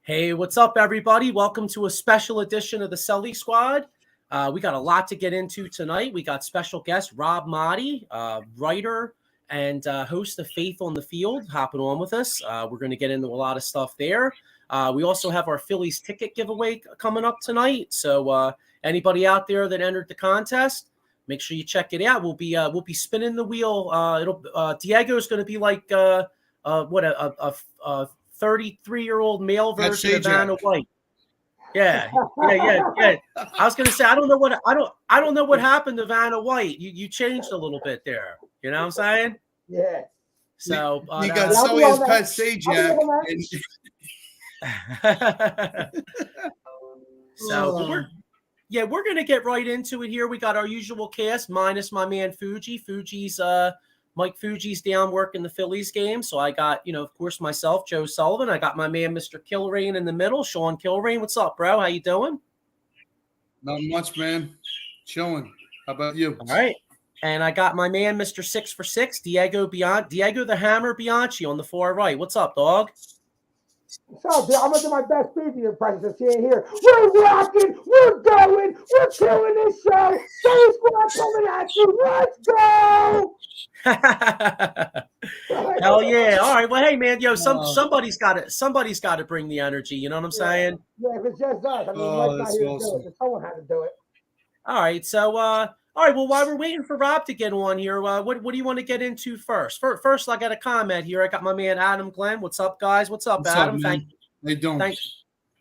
Hey, what's up, everybody? Welcome to a special edition of the Sully Squad. We got a lot to get into tonight. We got special guest Rob Maaddi, writer and host of Faith on the Field, hopping on with us. We're going to get into a lot of stuff there. We also have our Phillies ticket giveaway coming up tonight. So anybody out there that entered the contest, make sure you check it out. We'll be spinning the wheel. Diego's going to be like a 33-year-old male version of Vanna White. Yeah. I was gonna say I don't know what happened to Vanna White. You changed a little bit there. You know what I'm saying? Yeah. So you got Sully as Pat Sajak. We're gonna get right into it here. We got our usual cast minus my man Fuji. Mike Fuji's down working the Phillies game. So I got, of course, myself, Joe Sullivan. I got my man, Mr. Kilrain, in the middle. Sean Kilrain, what's up, bro? How you doing? Not much, man. Chilling. How about you? All right. And I got my man, Mr. 6 for 6, Diego the Hammer Bianchi on the far right. What's up, dog? So, dude, I'm gonna do my best Fuji impression since you ain't here. We're rocking, we're going, we're killing this show. Sully Squad coming at you. Let's go! Hell yeah! All right. Well, hey, man, somebody's got to bring the energy. You know what I'm saying? Yeah, if it's just us, I mean, Mike's not here to do it, so someone had to do it. All right. So, all right. Well, while we're waiting for Rob to get on here, what do you want to get into first? First, I got a comment here. I got my man Adam Glenn. What's up, guys? What's up, Adam? How you doing?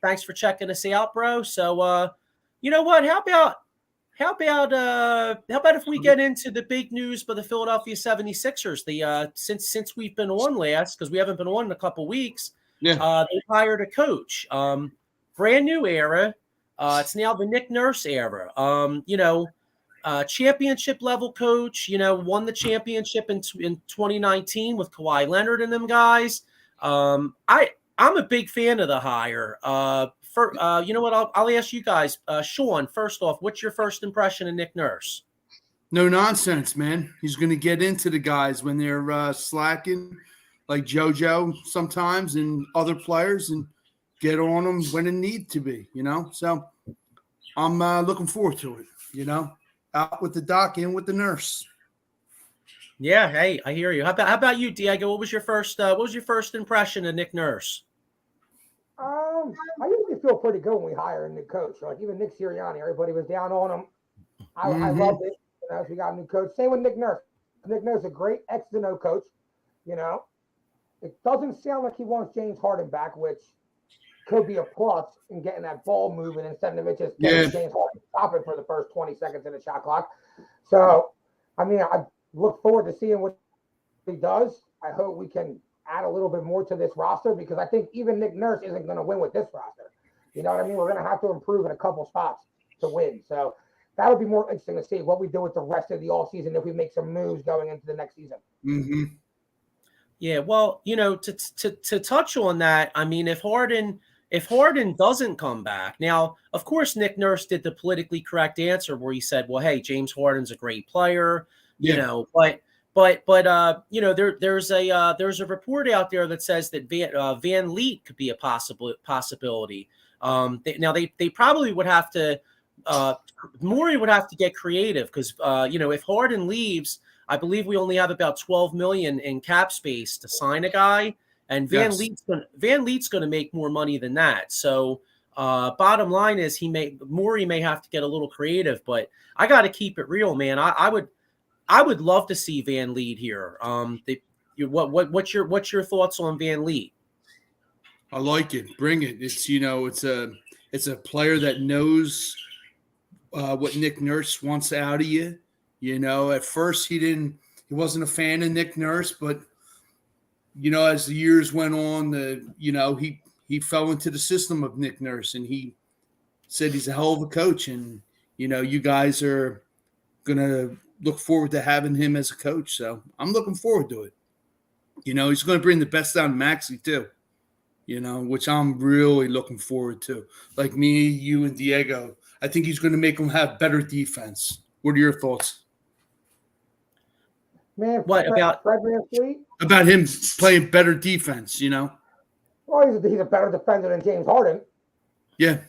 Thanks for checking us out, bro. So, you know what? How about if we get into the big news for the Philadelphia 76ers? Since we've been on last, because we haven't been on in a couple weeks, they hired a coach. Brand new era. It's now the Nick Nurse era. Championship level coach, won the championship in 2019 with Kawhi Leonard and them guys. I'm a big fan of the hire. You know what? I'll ask you guys. Sean, first off, what's your first impression of Nick Nurse? No nonsense, man. He's going to get into the guys when they're slacking, like JoJo sometimes and other players, and get on them when it need to be, So I'm looking forward to it, Out with the doc, in with the nurse. Yeah, hey, I hear you. How about you, Diego? What was your first impression of Nick Nurse? I usually feel pretty good when we hire a new coach. Like even Nick Sirianni, everybody was down on him. I loved it. We got a new coach. Same with Nick Nurse. Nick Nurse is a great X-to-O coach. It doesn't sound like he wants James Harden back, which could be a plus in getting that ball moving instead of it just getting James Harden stopping for the first 20 seconds in the shot clock. So, I mean, I look forward to seeing what he does. I hope we can add a little bit more to this roster because I think even Nick Nurse isn't going to win with this roster. You know what I mean? We're going to have to improve in a couple spots to win. So that'll be more interesting to see what we do with the rest of the offseason if we make some moves going into the next season. Mm-hmm. Yeah, well, to touch on that, I mean, if Harden doesn't come back, now, of course, Nick Nurse did the politically correct answer where he said, well, hey, James Harden's a great player, But there's a report out there that says that Van Leet could be a possibility. They probably would have to Morey would have to get creative because if Harden leaves, I believe we only have about $12 million in cap space to sign a guy, and Van Leet's going to make more money than that. So bottom line is Morey may have to get a little creative, but I got to keep it real, man. I would love to see Van Leet here. What's your thoughts on Van Leet? I like it. Bring it. It's a player that knows what Nick Nurse wants out of you. At first he wasn't a fan of Nick Nurse, but as the years went on, he fell into the system of Nick Nurse, and he said he's a hell of a coach, and you guys are gonna look forward to having him as a coach. So I'm looking forward to it. He's going to bring the best out of Maxey too, which I'm really looking forward to. Like me, you, and Diego, I think he's going to make them have better defense. What are your thoughts? Man, what about Fred VanVleet? About him playing better defense, Well, he's a better defender than James Harden. Yeah,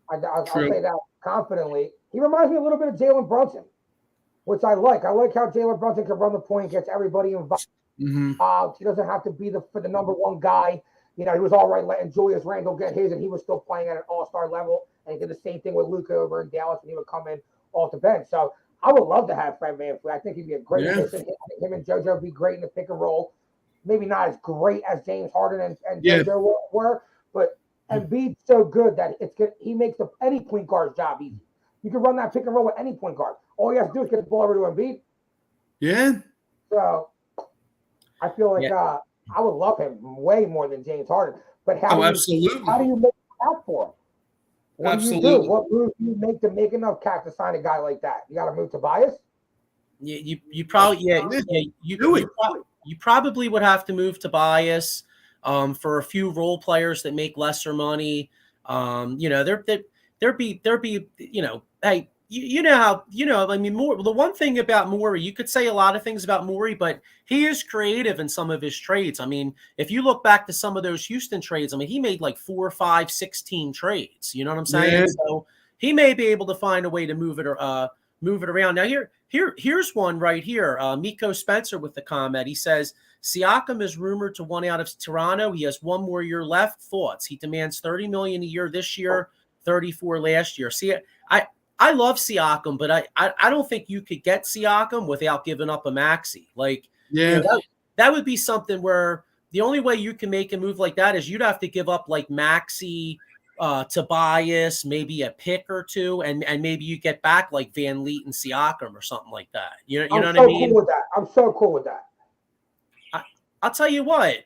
I'll true. say that confidently. He reminds me a little bit of Jalen Brunson, which I like. I like how Jalen Brunson can run the point, gets everybody involved. He doesn't have to be for the number one guy. You know, he was all right letting Julius Randle get his, and he was still playing at an all-star level. And he did the same thing with Luka over in Dallas when he would come in off the bench. So I would love to have Fred VanVleet. I think he'd be a great addition. Him and JoJo would be great in the pick and roll. Maybe not as great as James Harden and JoJo were, but Embiid's so good that it's good. He makes any point guard's job easy. You can run that pick and roll with any point guard. All you have to do is get the ball over to Embiid. Yeah. So I feel like I would love him way more than James Harden. But how do you make cap for him? What do you do? What move do you make to make enough cap to sign a guy like that? You got to move Tobias? Yeah, you probably you probably would have to move Tobias for a few role players that make lesser money. You know, there'd be you know, hey, you know how, you know, I mean, the one thing about Morey, you could say a lot of things about Morey, but he is creative in some of his trades. I mean, if you look back to some of those Houston trades, I mean, he made like 4, 5, 16 trades. You know what I'm saying? Yeah. So he may be able to find a way to move it around. Now here's one right here. Miko Spencer with the comment. He says, Siakam is rumored to want out of Toronto. He has one more year left. Thoughts? He demands $30 million a year this year, 34 last year. See, I love Siakam, but I don't think you could get Siakam without giving up a Maxey. Like, you know, that would be something where the only way you can make a move like that is you'd have to give up like Maxey, Tobias, maybe a pick or two, and maybe you get back like VanVleet and Siakam or something like that. You know what I mean? Cool with that. I'm so cool with that. I'll tell you what.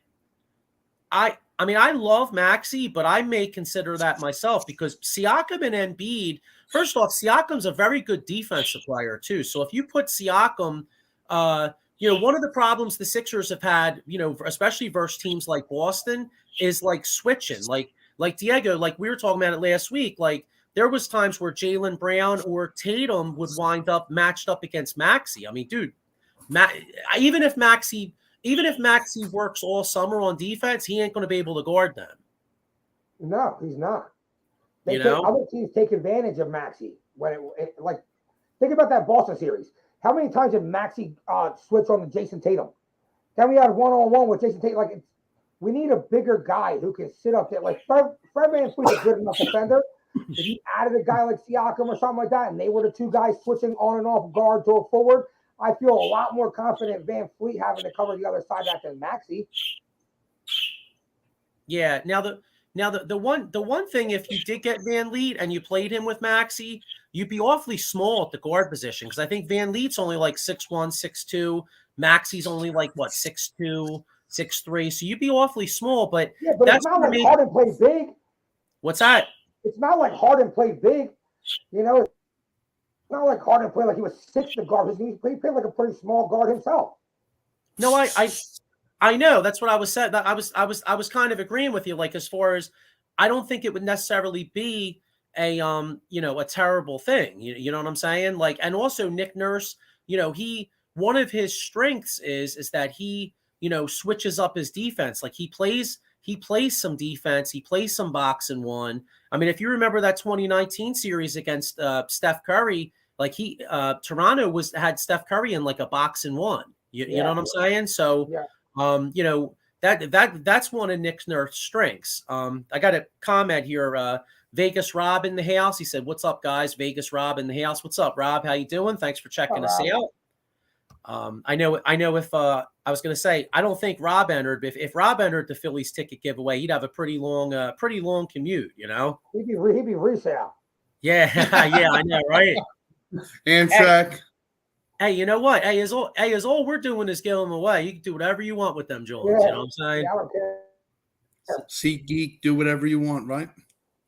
I mean, I love Maxey, but I may consider that myself because Siakam and Embiid, first off, Siakam's a very good defensive player too. So if you put Siakam, you know, one of the problems the Sixers have had, you know, especially versus teams like Boston, is like switching. Like Diego, like we were talking about it last week, like there was times where Jaylen Brown or Tatum would wind up matched up against Maxey. I mean, dude, even if Maxey works all summer on defense, he ain't going to be able to guard them. No, he's not. Other teams take advantage of Maxey when it like think about that Boston series. How many times did Maxey switch on to Jason Tatum? Then we had one-on-one with Jason Tatum. Like we need a bigger guy who can sit up there. Like Fred VanVleet is a good enough defender. If you added a guy like Siakam or something like that, and they were the two guys switching on and off guard to a forward, I feel a lot more confident VanVleet having to cover the other side of that than Maxey. Yeah. Now the one thing, if you did get VanVleet and you played him with Maxey, you'd be awfully small at the guard position because I think VanVleet's only like 6'1", 6'2". Maxey's only like what 6'2", 6'3". So you'd be awfully small. But it's not like Harden played big. What's that? It's not like Harden played big. You know, it's not like Harden played like he was 6 to guard. He played like a pretty small guard himself. No, I know. That's what I was saying. I was kind of agreeing with you. Like as far as I don't think it would necessarily be a you know, a terrible thing. You know what I'm saying? Like, and also Nick Nurse, you know, one of his strengths is that he, you know, switches up his defense. Like he plays some defense. He plays some box and one. I mean, if you remember that 2019 series against Steph Curry, like Toronto had Steph Curry in like a box and one. You know what I'm saying? So, you know, that's one of Nick Nurse's strengths. I got a comment here. Vegas Rob in the house. He said, "What's up, guys? Vegas Rob in the house. What's up, Rob? How you doing? Thanks for checking us out." I know. If I was going to say, I don't think Rob entered. If Rob entered the Phillies ticket giveaway, he'd have a pretty long commute. You know, he'd be resale. Yeah, yeah, I know, right? Amtrak. Hey, you know what? Hey, is all we're doing is giving them away. You can do whatever you want with them, Jones. You know what I'm saying? Yeah, I don't care. SeatGeek, do whatever you want, right?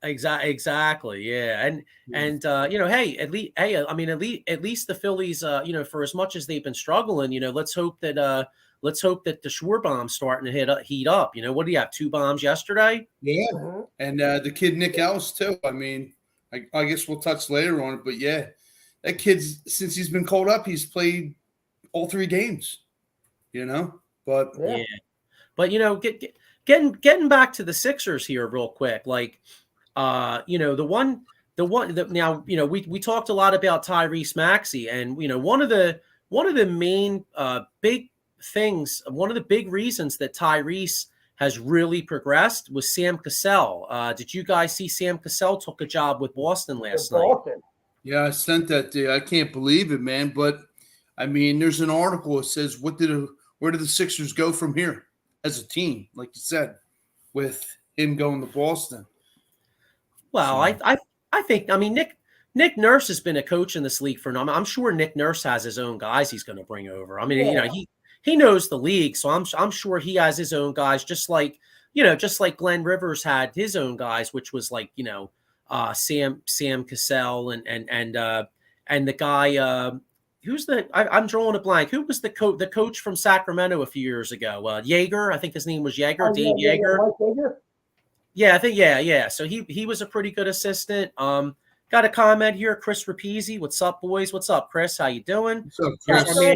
Exactly. Yeah. And you know, hey, I mean, at least the Phillies, you know, for as much as they've been struggling, you know, let's hope that the Schwarber bomb's starting to heat up. You know, what do you have? 2 bombs yesterday? Yeah. And the kid Nick Ellis too. I mean, I guess we'll touch later on it, but yeah, that kid's, since he's been called up, he's played all 3 games, you know, but yeah. But getting back to the Sixers here real quick, like now we talked a lot about Tyrese Maxey, and one of the main big things, one of the big reasons that Tyrese has really progressed was Sam Cassell. Did you guys see Sam Cassell took a job with Boston last night? Yeah, I sent that to you. I can't believe it, man. But I mean, there's an article that says where did the Sixers go from here as a team, like you said, with him going to Boston. Well, so. I think Nick Nurse has been a coach in this league for I'm sure Nick Nurse has his own guys he's going to bring over. I mean, he knows the league, so I'm sure he has his own guys, just like Glenn Rivers had his own guys, which was like Sam Cassell and the guy who's I'm drawing a blank. Who was the coach from Sacramento a few years ago? Yeager, I think his name was Yeager, Dave Yeager. Yeah, I think yeah. So he was a pretty good assistant. Got a comment here, Chris Rapizzi. What's up, boys? What's up, Chris? How you doing? What's up, Chris?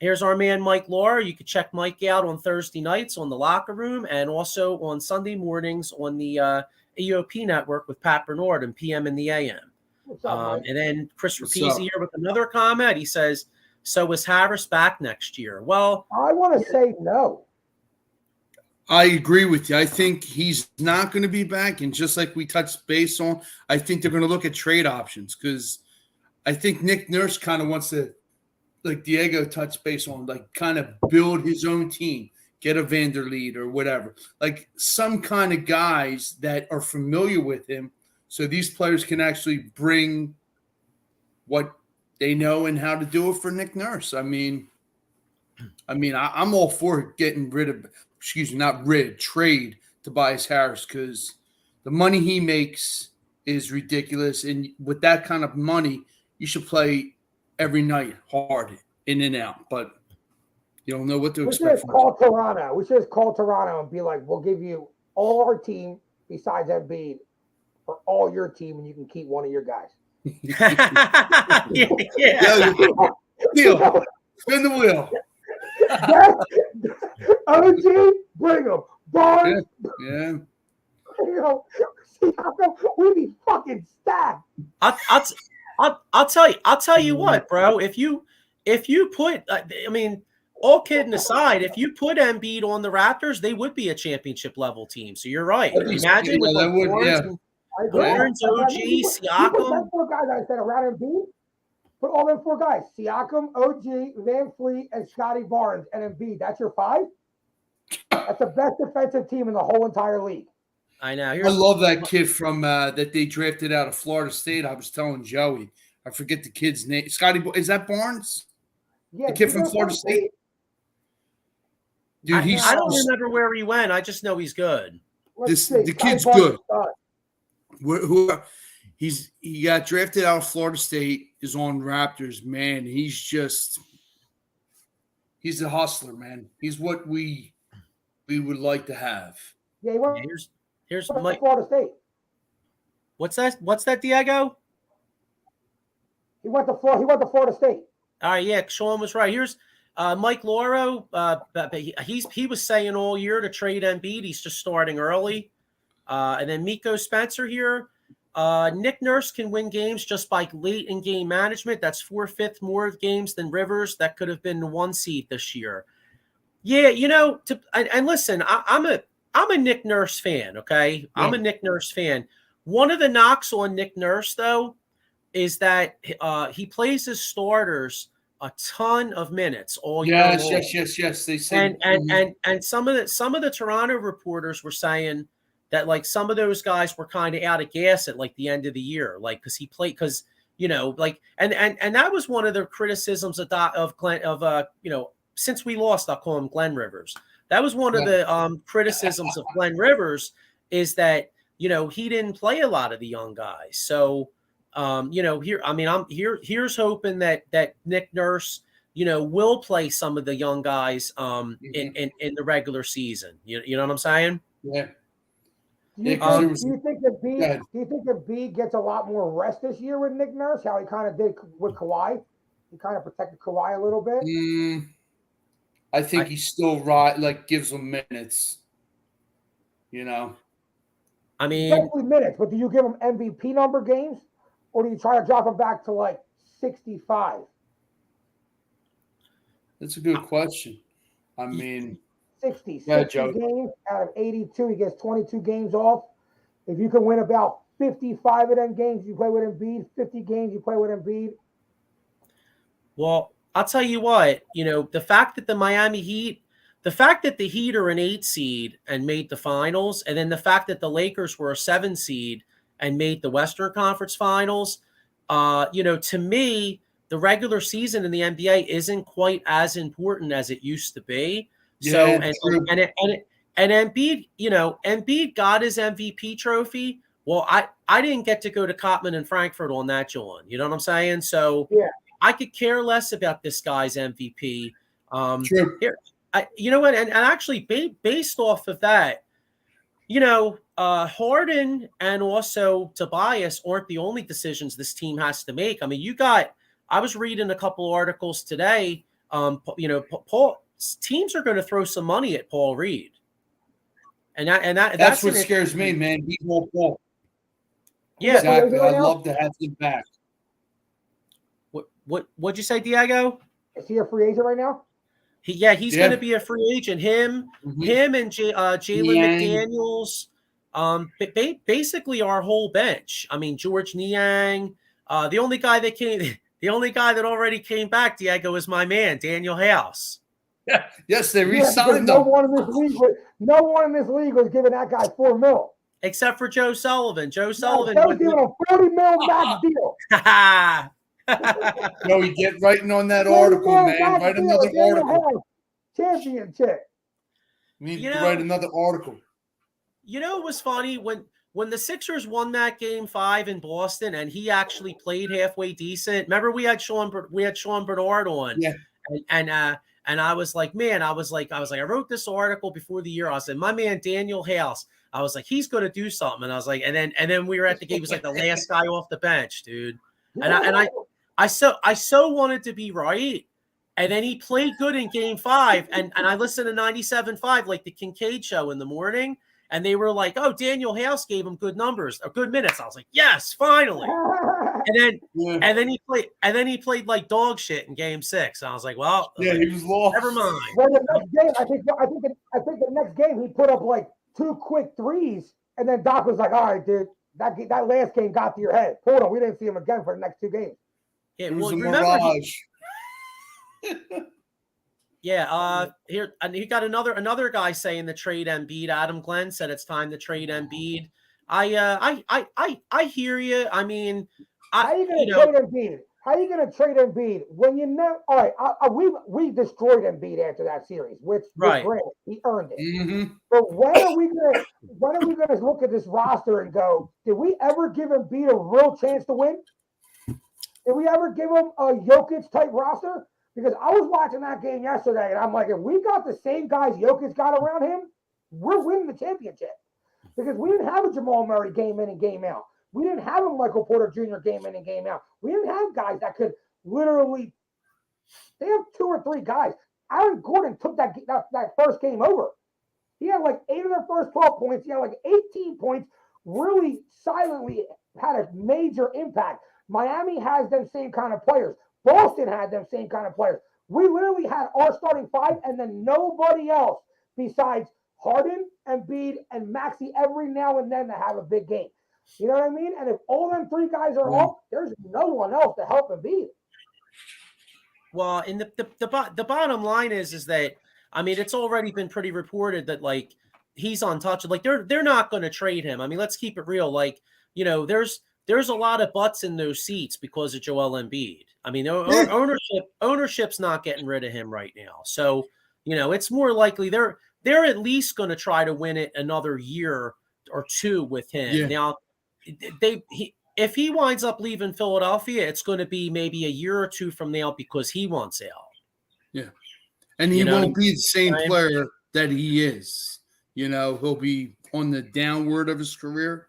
Here's our man, Mike Laura. You can check Mike out on Thursday nights on the Locker Room and also on Sunday mornings on the EOP network with Pat Bernard and PM in the AM. And then Chris Rapizzi here with another comment. He says, so is Harris back next year? Well, I want to say no. I agree with you. I think he's not going to be back. And just like we touched base on, I think they're going to look at trade options because I think Nick Nurse kind of wants to, like Diego touched base on, like kind of build his own team, get a Vanderleet or whatever, like some kind of guys that are familiar with him. So these players can actually bring what they know and how to do it for Nick Nurse. I'm all for getting rid of, trade Tobias Harris because the money he makes is ridiculous. And with that kind of money, you should play every night hard in and out. But you don't know what to expect. We should call Toronto and be like, we'll give you all our team besides Embiid for all your team, and you can keep one of your guys. Spin the wheel. OG, bring him. Barnes. Yeah. We'd be fucking stacked. I'll tell you what, bro. If you put, all kidding aside, if you put Embiid on the Raptors, they would be a championship level team. So you're right. Imagine with Barnes, OG, Siakam. Four guys I said around Embiid. Put all them four guys: Siakam, OG, Van Fleet, and Scotty Barnes, and Embiid. That's your five. That's the best defensive team in the whole entire league. I know. I love that kid from that they drafted out of Florida State. I was telling Joey, I forget the kid's name. Scotty, is that Barnes? Yeah, the kid from Florida State. Dude, I don't remember where he went. I just know he's good. The kid's good. He got drafted out of Florida State. Is on Raptors, man. He's a hustler, man. He's what we would like to have. Yeah, he went, here's Mike. Florida State. What's that, Diego? He went to Florida State. All right, yeah, Sean was right. Here's Mike Lauro. He was saying all year to trade Embiid. He's just starting early. And then Miko Spencer here. Nick Nurse can win games just by late in game management. That's 4/5 more games than Rivers. That could have been the 1 seed this year. Yeah, and listen, I'm a Nick Nurse fan. Okay, yeah. I'm a Nick Nurse fan. One of the knocks on Nick Nurse though is that he plays his starters a ton of minutes all year long. Yes. They say, and some of the Toronto reporters were saying that like some of those guys were kind of out of gas at like the end of the year, like because he played and that was one of the criticisms of Glenn since we lost, I'll call him Glenn Rivers. That was one of the criticisms of Glenn Rivers is that he didn't play a lot of the young guys. So here's hoping that Nick Nurse will play some of the young guys in the regular season. You know what I'm saying? Yeah. Do you think that B gets a lot more rest this year with Nick Nurse? How he kind of did with Kawhi? He kind of protected Kawhi a little bit. I think he still gives them minutes. You know. I mean, definitely minutes, but do you give him MVP number games, or do you try to drop him back to like 65? That's a good question. I mean, 60 yeah, 60 Joe. games out of 82. He gets 22 games off. If you can win about 55 of them games, you play with Embiid. 50 games, you play with Embiid. well, I'll tell you what, the fact that the Heat are an 8 seed and made the finals, and then the fact that the Lakers were a 7 seed and made the Western Conference Finals, to me, the regular season in the NBA isn't quite as important as it used to be. So, Yeah, true. and Embiid, Embiid got his MVP trophy. Well, I didn't get to go to Kottman and Frankfurt on that, John. You know what I'm saying? So Yeah. I could care less about this guy's MVP. True. Here, you know what? And actually, based off of that, Harden and also Tobias aren't the only decisions this team has to make. I mean, I was reading a couple articles today. Paul teams are going to throw some money at Paul Reed, and that's what scares me, man. He won't fall. Yeah, exactly. I'd love to have him back. What'd you say, Diego? Is he a free agent right now? He's going to be a free agent. Him and Jalen McDaniels, basically our whole bench. I mean, George Niang. The only guy that already came back, Diego, is my man, Daniel House. Yeah. Yes, they re-signed him. No one in this league was giving that guy $4 million. Except for Joe Sullivan. Joe Sullivan was giving a $40 million max deal. No, he get writing on that article, man. Write another article. Championship. We need to write another article. You know, it was funny when the Sixers won that game 5 in Boston, and he actually played halfway decent. Remember, we had Sean Bernard on, and I was like, man, I wrote this article before the year. I said, my man Daniel House. I was like, he's going to do something, and I was like, and then we were at the game. He was like the last guy off the bench, dude. And I so wanted to be right. And then he played good in game 5. And I listened to 97.5, like the Kincaid show in the morning. And they were like, oh, Daniel House gave him good numbers or good minutes. I was like, yes, finally. And then he played like dog shit in game 6. And I was like, well, he was lost. Never mind. Well, the next game, I think the next game he put up like 2 quick threes. And then Doc was like, all right, dude, that last game got to your head. Hold on, we didn't see him again for the next 2 games. Yeah, it was a mirage. Here, and he got another guy saying the trade Embiid. Adam Glenn said it's time to trade Embiid. I hear you. I mean, how are you going to trade Embiid? How are you going to trade Embiid when you know? All right, we destroyed Embiid after that series, which granted, he earned it. Mm-hmm. But when are we going to look at this roster and go, did we ever give Embiid a real chance to win? Did we ever give him a Jokic type roster? Because I was watching that game yesterday, and I'm like, if we got the same guys Jokic got around him, we're winning the championship. Because we didn't have a Jamal Murray game in and game out. We didn't have a Michael Porter Jr. game in and game out. We didn't have guys that could literally – they have 2 or 3 guys. Aaron Gordon took that first game over. He had like 8 of their first 12 points. He had like 18 points, really silently had a major impact. Miami has them same kind of players. Boston had them same kind of players. We literally had our starting 5 and then nobody else besides Harden, Embiid, and Maxey every now and then to have a big game. You know what I mean? And if all them 3 guys are off, there's no one else to help Embiid. Well, and the bottom line is that, I mean, it's already been pretty reported that like he's untouchable. Like they're not going to trade him. I mean, let's keep it real. Like, there's a lot of butts in those seats because of Joel Embiid. I mean, ownership's not getting rid of him right now. So, it's more likely they're at least going to try to win it another year or 2 with him. Yeah. Now, if he winds up leaving Philadelphia, it's going to be maybe a year or 2 from now because he wants out. Yeah. And he won't be the same player that he is. He'll be on the downward of his career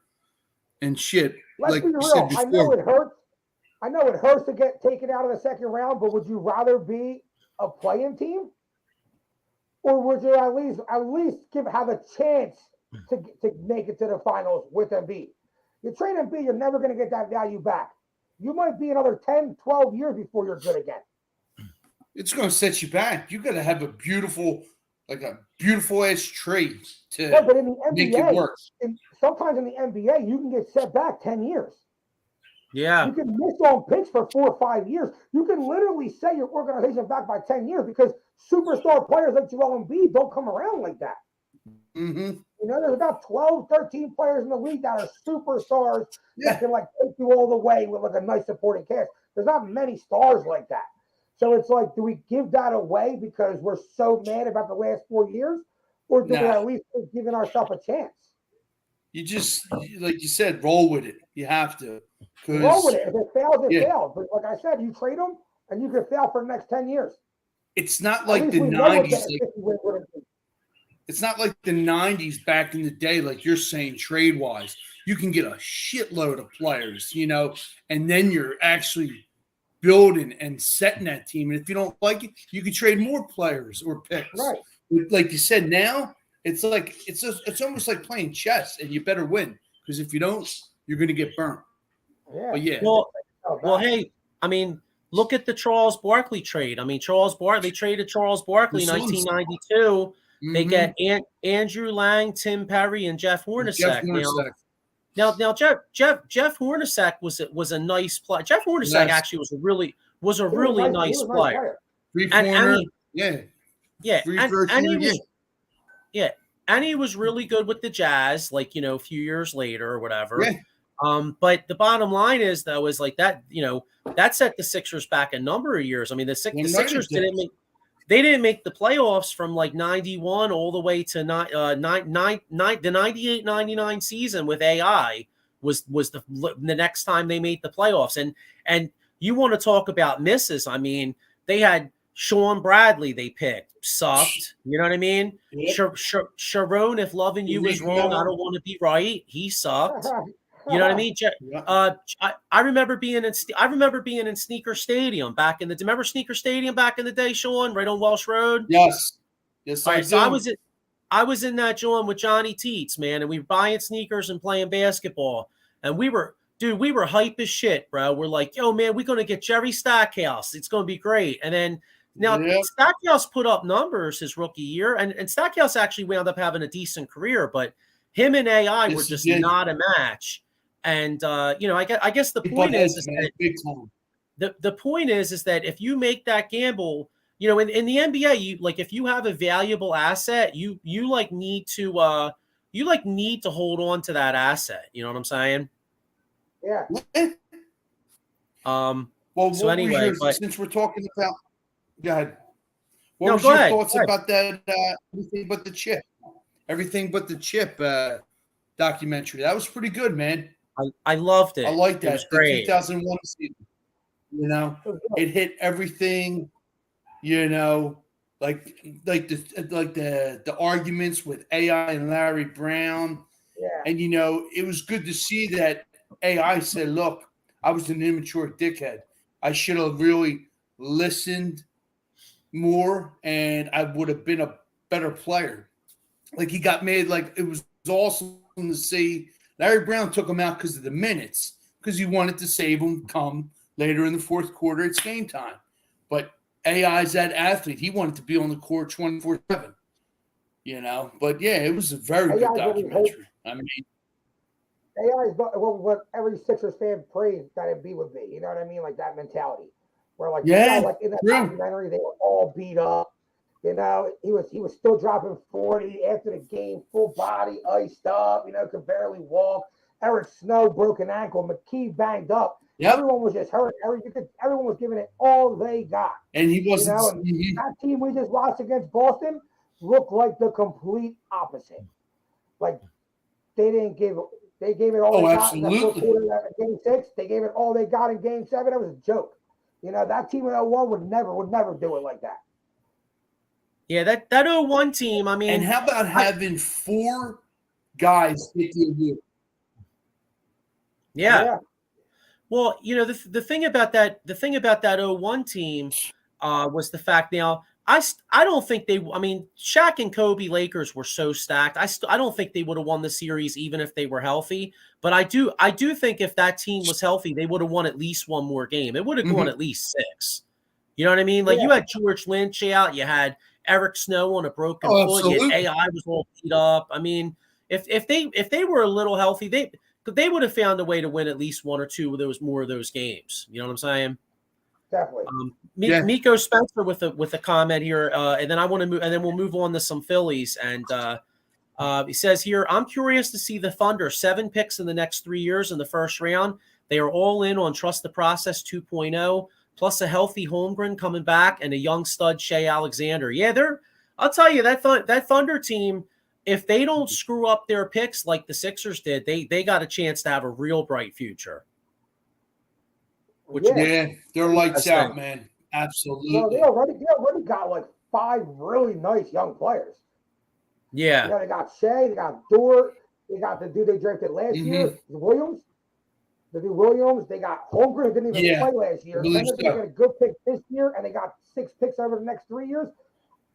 and shit. Let's be real. I know it hurts. I know it hurts to get taken out of the second round, but would you rather be a play-in team? or would you at least have a chance to make it to the finals with Embiid? You trade Embiid, you're never going to get that value back. You might be another 10, 12 years before you're good again. It's going to set you back. You got to have a beautiful ass trade to but in the NBA, make it work. Sometimes in the NBA, you can get set back 10 years. Yeah. You can miss on picks for 4 or 5 years. You can literally set your organization back by 10 years because superstar players like Joel Embiid don't come around like that. Mm-hmm. You know, there's about 12, 13 players in the league that are superstars that can like take you all the way with like a nice supporting cast. There's not many stars like that. So it's like, do we give that away because we're so mad about the last 4 years? Or do we at least giving ourselves a chance? You just, like you said, roll with it. You have to. Roll with it. If it fails, it fails. But like I said, you trade them and you can fail for the next 10 years. It's not like the 90s. It's not like the 90s back in the day, like you're saying, trade-wise. You can get a shitload of players, you know, and then you're actually building and setting that team. And if you don't like it, you can trade more players or picks. Right. Like you said, now it's like it's almost like playing chess, and you better win because if you don't, you're going to get burnt. Yeah. But yeah. Well, hey, I mean, look at the Charles Barkley trade. I mean, they traded Charles Barkley in 1992. Mm-hmm. They get Andrew Lang, Tim Perry, and Jeff Hornacek. Now, Jeff Hornacek was a nice player. Jeff Hornacek actually was a really nice player. And he was really good with the Jazz, like, you know, a few years later or whatever. Yeah. But the bottom line is, though, is like that, you know, that set the Sixers back a number of years. I mean, the Sixers didn't make the playoffs from like 91 all the way to the 98-99 season with AI was the next time they made the playoffs. And you want to talk about misses. I mean, they had Sean Bradley they picked. Sucked. You know what I mean? Yep. Sharon, if loving you is wrong, I don't want to be right. He sucked. You know what I mean? I remember being in Sneaker Stadium back in the. Remember Sneaker Stadium back in the day, Sean, right on Welsh Road? Yes. I do. So I was in that joint with Johnny Teets, man, and we were buying sneakers and playing basketball, and we were hype as shit, bro. We're like, yo, man, we're gonna get Jerry Stackhouse. It's gonna be great. And then now Stackhouse put up numbers his rookie year, and Stackhouse actually wound up having a decent career, but him and AI were just not a match. And you know, I guess the point is that the point is that if you make that gamble, you know, in the NBA, you like if you have a valuable asset, you need to hold on to that asset. You know what I'm saying? Yeah. Well, so anyway, since we're talking about, go ahead. What was your thoughts about that? Everything but the chip documentary. That was pretty good, man. I loved it. I liked that. It was great. 2001 season. You know, it hit everything. You know, like the arguments with AI and Larry Brown. Yeah. And you know, it was good to see that AI said, "Look, I was an immature dickhead. I should have really listened more, and I would have been a better player." Like he got made. Like it was awesome to see. Larry Brown took him out because of the minutes, because he wanted to save him come later in the fourth quarter. It's game time. But AI's that athlete. He wanted to be on the court 24/7, you know. But, yeah, it was a very good documentary. I mean, AI is what every Sixers fan prays that Embiid would be. You know what I mean? Like that mentality. Where, like, like in that documentary, they were all beat up. You know, he was still dropping 40 after the game, full body, iced up, you know, could barely walk. Eric Snow, broken ankle. McKee banged up. Yep. Everyone was just hurt. Everyone was giving it all they got. And he wasn't. You know, that team we just watched against Boston looked like the complete opposite. Like, they gave it all they got in the fourth quarter of Game 6. They gave it all they got in Game 7. It was a joke. You know, that team in 01 would never do it like that. Yeah, that 01 team, I mean. And how about having 4 guys hit the year? Yeah. Well, you know, the thing about that 01 team was the fact now I don't think they. I mean, Shaq and Kobe Lakers were so stacked. I don't think they would have won the series even if they were healthy. But I do think if that team was healthy, they would have won at least one more game. It would have gone at least 6. You know what I mean? Like you had George Lynch out, you had Eric Snow on a broken foot, you had AI was all beat up. I mean, if they were a little healthy, they would have found a way to win at least 1 or 2 of those more of those games. You know what I'm saying? Definitely. Miko Spencer with a comment here, and then I want to move, and then we'll move on to some Phillies. And he says here, I'm curious to see the Thunder 7 picks in the next 3 years in the first round. They are all in on Trust the Process 2.0, plus a healthy Holmgren coming back and a young stud Shea Alexander. Yeah, I'll tell you that Thunder team, if they don't screw up their picks like the Sixers did, they got a chance to have a real bright future. They're lights out, man. Absolutely. No, they already got like 5 really nice young players. Yeah. They got Shea, they got Dort, they got the dude they drafted last year, Williams. They got Holmgren, who didn't even play last year. And they got a good pick this year, and they got 6 picks over the next 3 years.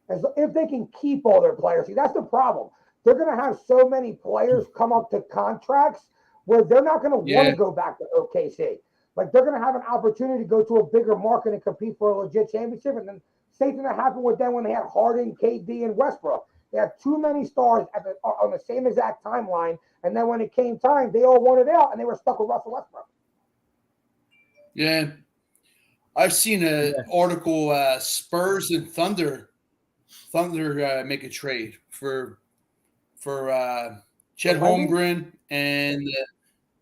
As if they can keep all their players, see, that's the problem. They're going to have so many players come up to contracts where they're not going to want to go back to OKC. Like, they're going to have an opportunity to go to a bigger market and compete for a legit championship. And then same thing that happened with them when they had Harden, KD, and Westbrook. They had too many stars on the same exact timeline. And then when it came time, they all wanted out, and they were stuck with Russell Westbrook. Yeah. I've seen an article, Spurs and Thunder make a trade for Chet Holmgren and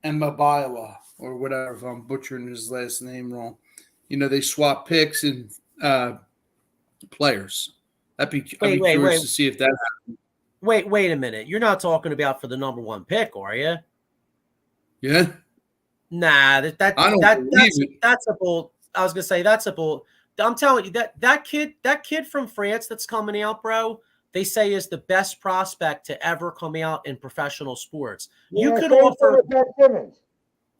Mabiawa, or whatever, if I'm butchering his last name wrong. You know, they swap picks and players. I'd be curious to see if that happens. Wait a minute. You're not talking about for the number 1 pick, are you? Yeah. Nah, that's a bull. I was gonna say that's a bull. I'm telling you that kid from France that's coming out, bro. They say is the best prospect to ever come out in professional sports. You could offer.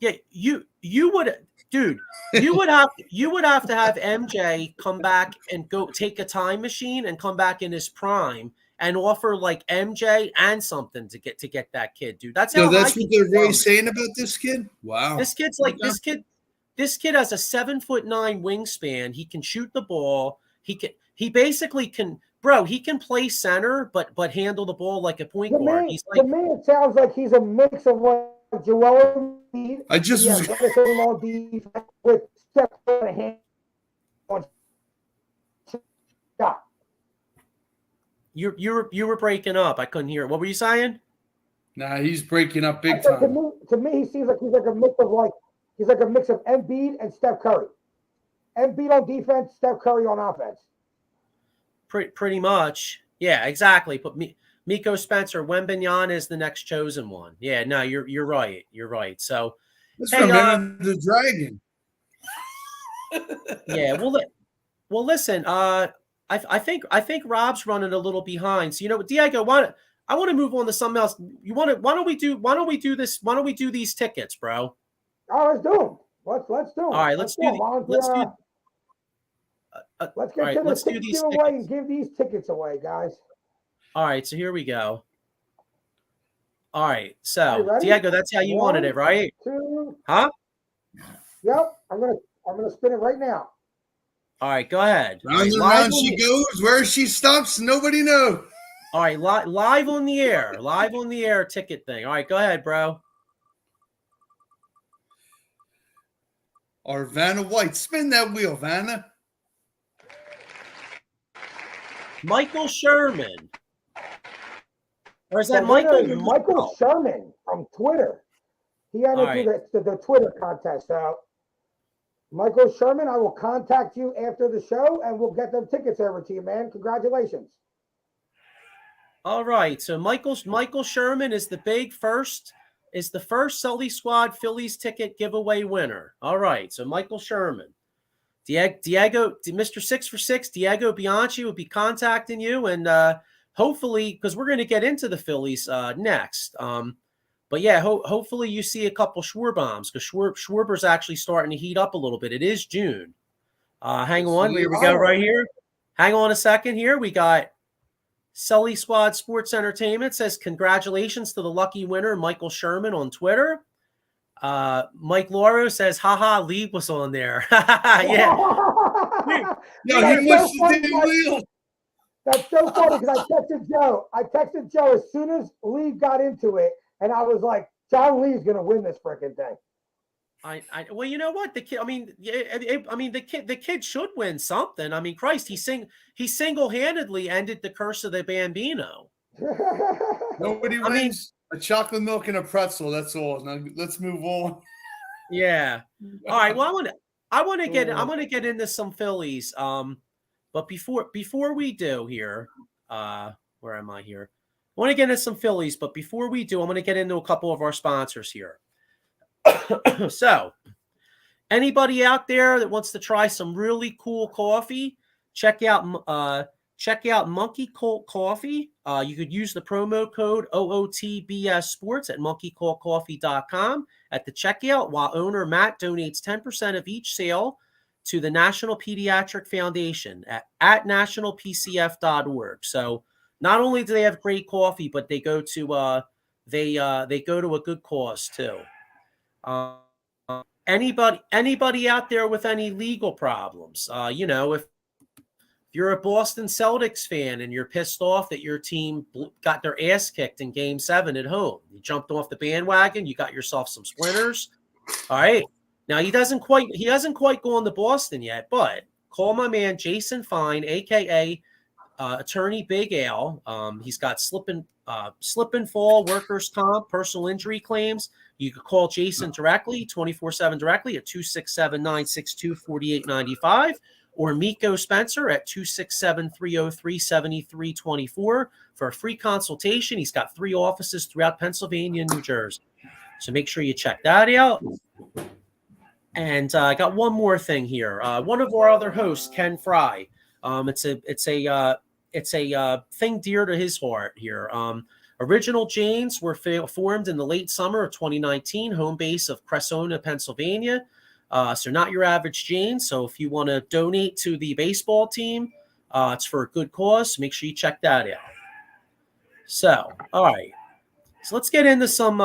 Yeah, you would, dude. You would have to have MJ come back and go take a time machine and come back in his prime and offer like MJ and something to get that kid, dude. That's how. That's what they're really saying about this kid. Wow, this kid's like this kid. This kid has a 7'9" wingspan. He can shoot the ball. He basically can. Bro, he can play center, but handle the ball like a point guard. He's like, to me, it sounds like he's a mix of like Joel Embiid. I just was on defense with step on the hand on shot. You were breaking up. I couldn't hear it. What were you saying? Nah, he's breaking up big time. To me, he seems like he's like a mix of Embiid and Steph Curry. Embiid on defense, Steph Curry on offense. Pretty much. Yeah, exactly. But Miko Spencer, Wembanyama is the next chosen one. Yeah, no, you're right. You're right. So that's from the Dragon. Yeah, well, listen. I think Rob's running a little behind. So Diego, I want to move on to something else. Why don't we do this? Why don't we do these tickets, bro? Oh, let's do them. Let's do them. All right, let's do these giveaway and give these tickets away, guys. All right, so here we go. All right, so Diego, that's how you wanted it, right? 2. Huh? Yep. I'm gonna spin it right now. All right, go ahead. Round and round she goes. Where she stops, nobody knows. All right, live on the air ticket thing. All right, go ahead, bro. Or Vanna White. Spin that wheel, Vanna. Michael Sherman. Or is that Michael? Michael Sherman from Twitter. He had to do the Twitter contest. So, Michael Sherman, I will contact you after the show, and we'll get them tickets over to you, man. Congratulations. All right. So Michael Sherman is the first Sully Squad Phillies ticket giveaway winner. All right. So Michael Sherman. Diego, Mr. 6 for 6, Diego Bianchi will be contacting you, and hopefully, because we're going to get into the Phillies next. But yeah, hopefully you see a couple Schwarbombs, because Schwarber's actually starting to heat up a little bit. It is June. Hang on, here we go right here. Hang on a second here. We got Sully Squad Sports Entertainment says, congratulations to the lucky winner, Michael Sherman on Twitter. Mike Lauro says, haha, Lee was on there. Yeah. No, he must have been real. That's so funny because I texted Joe as soon as Lee got into it, and I was like, John Lee's gonna win this freaking thing. Well, you know what, the kid. I mean, the kid should win something. I mean, Christ, he single-handedly ended the curse of the Bambino. Nobody wins a chocolate milk and a pretzel. That's all. Now let's move on. Yeah. All right. Well, I want to get into some Phillies. But before we do here, where am I here? I want to get into some Phillies, but before we do, I'm going to get into a couple of our sponsors here. So, anybody out there that wants to try some really cool coffee, check out Monkey Colt Coffee. You could use the promo code OOTBS Sports at monkeycoltcoffee.com at the checkout, while owner Matt donates 10% of each sale to the National Pediatric Foundation at nationalpcf.org. So not only do they have great coffee, but they go to they go to a good cause too. Anybody out there with any legal problems? If you're a Boston Celtics fan and you're pissed off that your team got their ass kicked in Game 7 at home, you jumped off the bandwagon, you got yourself some splinters. All right. Now he hasn't quite gone to Boston yet, but call my man Jason Fine, aka Attorney Big Al. He's got slip and fall, workers' comp, personal injury claims. You could call Jason directly, 24/7 directly at 267-962-4895, or Miko Spencer at 267-303-7324 for a free consultation. He's got 3 offices throughout Pennsylvania and New Jersey. So make sure you check that out. And I got one more thing here. One of our other hosts, Ken Fry. It's a thing dear to his heart here. Original Janes were formed in the late summer of 2019, home base of Cressona, Pennsylvania. So not your average Janes. So if you want to donate to the baseball team, it's for a good cause. Make sure you check that out. So, all right. So let's get into some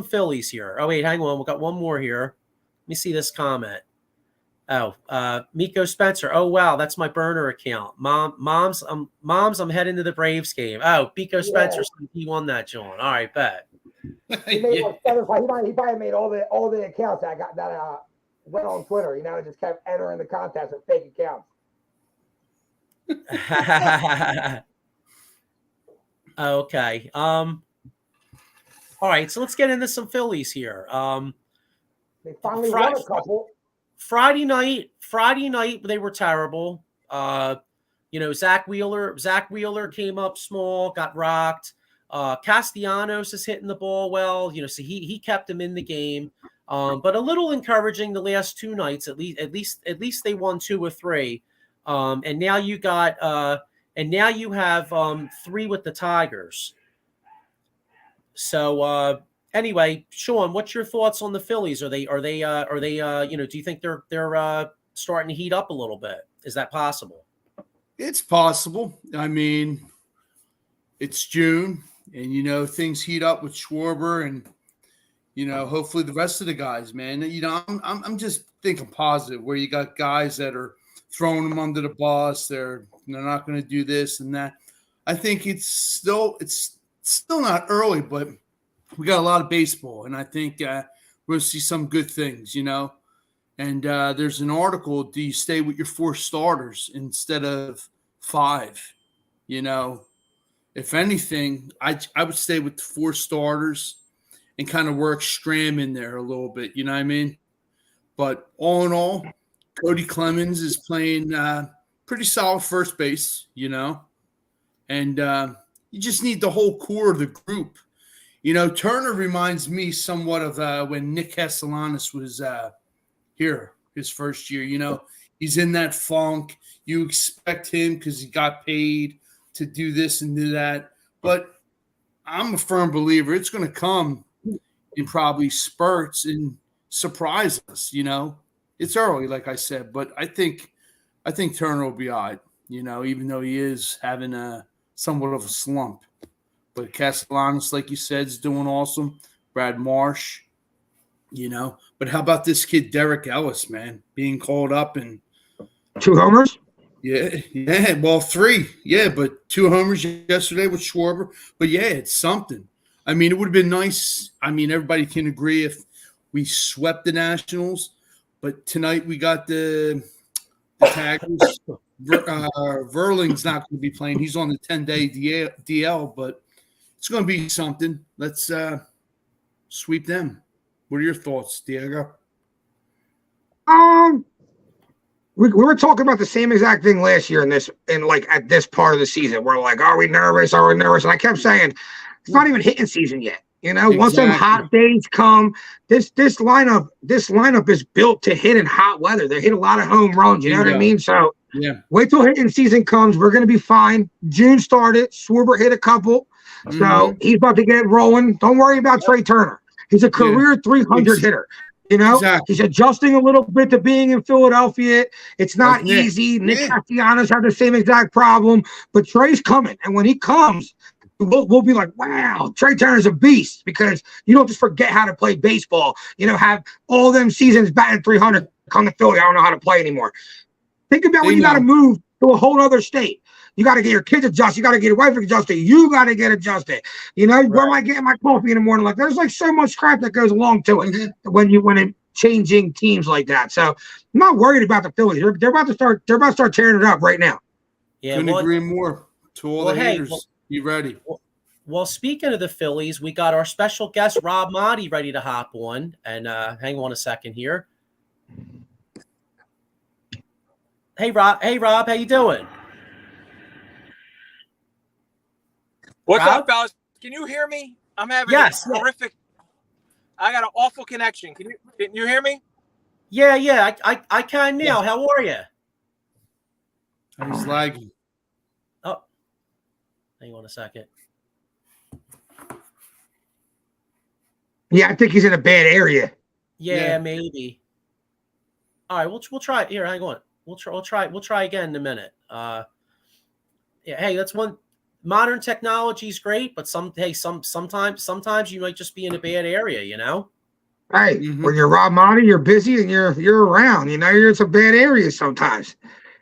Phillies here. Oh wait, hang on. We've got one more here. Let me see this comment. Oh, Miko Spencer. Oh wow, that's my burner account. Moms, I'm heading to the Braves game. Oh, Miko Spencer, he won that, John. All right, bet. He made like 7. He probably made all the accounts that went on Twitter. Just kept entering the contest with fake accounts. Okay. All right, so let's get into some Phillies here. They finally won a couple. Friday night, they were terrible. Zach Wheeler came up small, got rocked. Castellanos is hitting the ball well, so he kept him in the game. But a little encouraging the last 2 nights, at least they won 2 or 3. And now you have 3 with the Tigers. So anyway, Sean, what's your thoughts on the Phillies? Do you think they're starting to heat up a little bit? Is that possible? It's possible. I mean, it's June, and things heat up with Schwarber, and hopefully the rest of the guys, man. I'm just thinking positive. Where you got guys that are throwing them under the bus, they're not going to do this and that. I think it's still not early, but we got a lot of baseball, and I think we'll see some good things, And there's an article, do you stay with your 4 starters instead of 5? If anything, I would stay with the 4 starters and kind of work Stram in there a little bit, you know what I mean? But all in all, Cody Clemens is playing pretty solid first base, And you just need the whole core of the group. Turner reminds me somewhat of when Nick Castellanos was here his first year. He's in that funk. You expect him because he got paid to do this and do that. But I'm a firm believer it's going to come in probably spurts and surprise us. It's early, like I said, but I think Turner will be all right. even though he is having a somewhat of a slump. But Castellanos, like you said, is doing awesome. Brad Marsh, But how about this kid, Derek Ellis, man, being called up and 2 homers? Yeah. Well, 3. Yeah, but 2 homers yesterday with Schwarber. But, yeah, it's something. I mean, it would have been nice. I mean, everybody can agree if we swept the Nationals. But tonight we got the Tigers. Verling's not going to be playing. He's on the 10-day DL, but it's going to be something. Let's sweep them. What are your thoughts, Diego? We were talking about the same exact thing last year at this part of the season. We're like, are we nervous? Are we nervous? And I kept saying, it's not even hitting season yet. Once them hot days come, this lineup is built to hit in hot weather. They hit a lot of home runs. You know what I mean? So wait till hitting season comes. We're going to be fine. June started. Schwarber hit a couple. So he's about to get rolling. Don't worry about Trey Turner. He's a career 300 hitter. He's adjusting a little bit to being in Philadelphia. It's not easy. Nick Castellanos had the same exact problem, but Trey's coming. And when he comes, we'll be like, wow, Trey Turner's a beast, because you don't just forget how to play baseball. Have all them seasons batting 300, come to Philly, I don't know how to play anymore. Think about when you got to move to a whole other state. You got to get your kids adjusted. You got to get your wife adjusted. You got to get adjusted. Where am I getting my coffee in the morning? Like, there's like so much crap that goes along to it when it changing teams like that. So I'm not worried about the Phillies. They're about to start tearing it up right now. Yeah, couldn't agree more. To all the haters, you ready? Well, speaking of the Phillies, we got our special guest Rob Maaddi ready to hop on. And hang on a second here. Hey Rob, how you doing? What's up, fellas? Can you hear me? I'm having a horrific. I got an awful connection. Can you hear me? Yeah. I can now. Yeah. How are you? He's lagging. Oh, hang on a second. Yeah, I think he's in a bad area. Yeah. Maybe. All right, we'll try it here. Hang on. We'll try again in a minute. Hey, that's one. Modern technology is great, but sometimes you might just be in a bad area, Hey, when you're Rob Maaddi, you're busy and you're around. You're in some bad areas sometimes.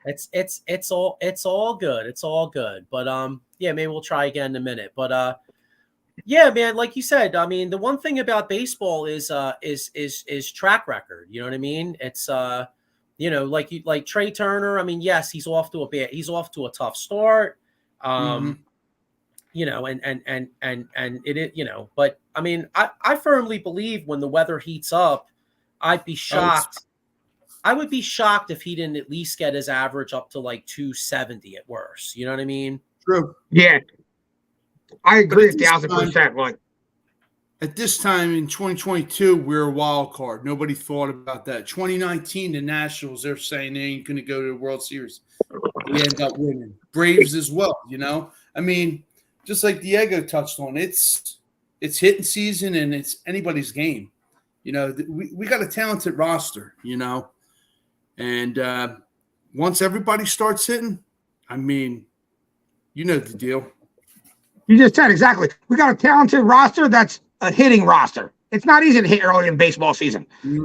It's all good. It's all good. But maybe we'll try again in a minute. But man, like you said, I mean, the one thing about baseball is track record. You know what I mean? It's like Trey Turner. I mean, yes, he's off to a tough start. And it is, but I mean, I firmly believe when the weather heats up, I'd be shocked. I would be shocked if he didn't at least get his average up to like 270 at worst. You know what I mean? True. Yeah. I agree 1,000%. Like, at this time in 2022, we're a wild card. Nobody thought about that. 2019, the Nationals, they're saying they ain't going to go to the World Series. They end up winning. Braves as well, I mean, just like Diego touched on, it's hitting season and it's anybody's game. We got a talented roster, and once everybody starts hitting, I mean, the deal. You just said exactly. We got a talented roster that's a hitting roster. It's not easy to hit early in baseball season. We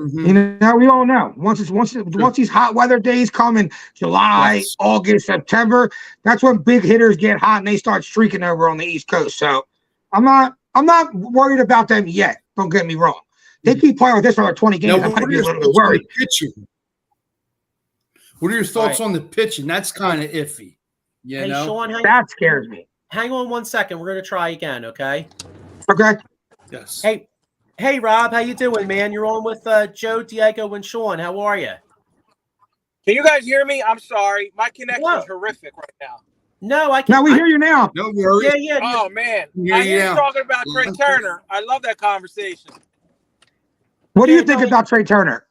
all know. Once these hot weather days come in July, August, September, that's when big hitters get hot and they start streaking over on the East Coast. So I'm not worried about them yet. Don't get me wrong. They keep playing like this for like 20 games. I might be a little bit worried. What are your thoughts on the pitching? That's kind of iffy. Hey, Sean, that scares me. Hang on 1 second. We're going to try again, okay? Okay. Yes. Hey, Rob, how you doing, man? You're on with Joe, Diego, and Sean. How are you? Can you guys hear me? I'm sorry. My connection is horrific right now. No, I can't. No, we hear you now. No worries. Yeah. Oh, man. I hear you talking about Trey Turner. I love that conversation. What do you think about Trey Turner?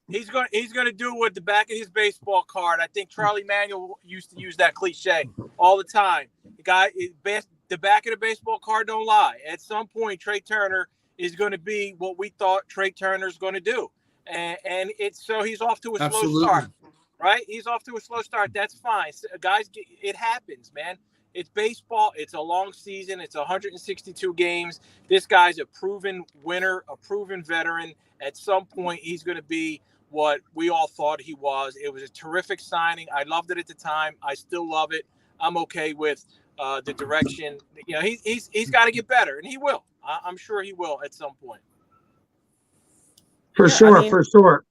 He's going to do with the back of his baseball card. I think Charlie Manuel used to use that cliche all the time. The guy, the back of the baseball card don't lie. At some point, Trey Turner is going to be what we thought Trey Turner's going to do. And it's so he's off to a slow start. right? He's off to a slow start. That's fine. Guys, it happens, man. It's baseball. It's a long season. It's 162 games. This guy's a proven winner, a proven veteran. At some point, he's going to be what we all thought he was. It was a terrific signing. I loved it at the time. I still love it. I'm okay with the direction. You know, he's got to get better, and he will. I'm sure he will at some point. For sure, for sure.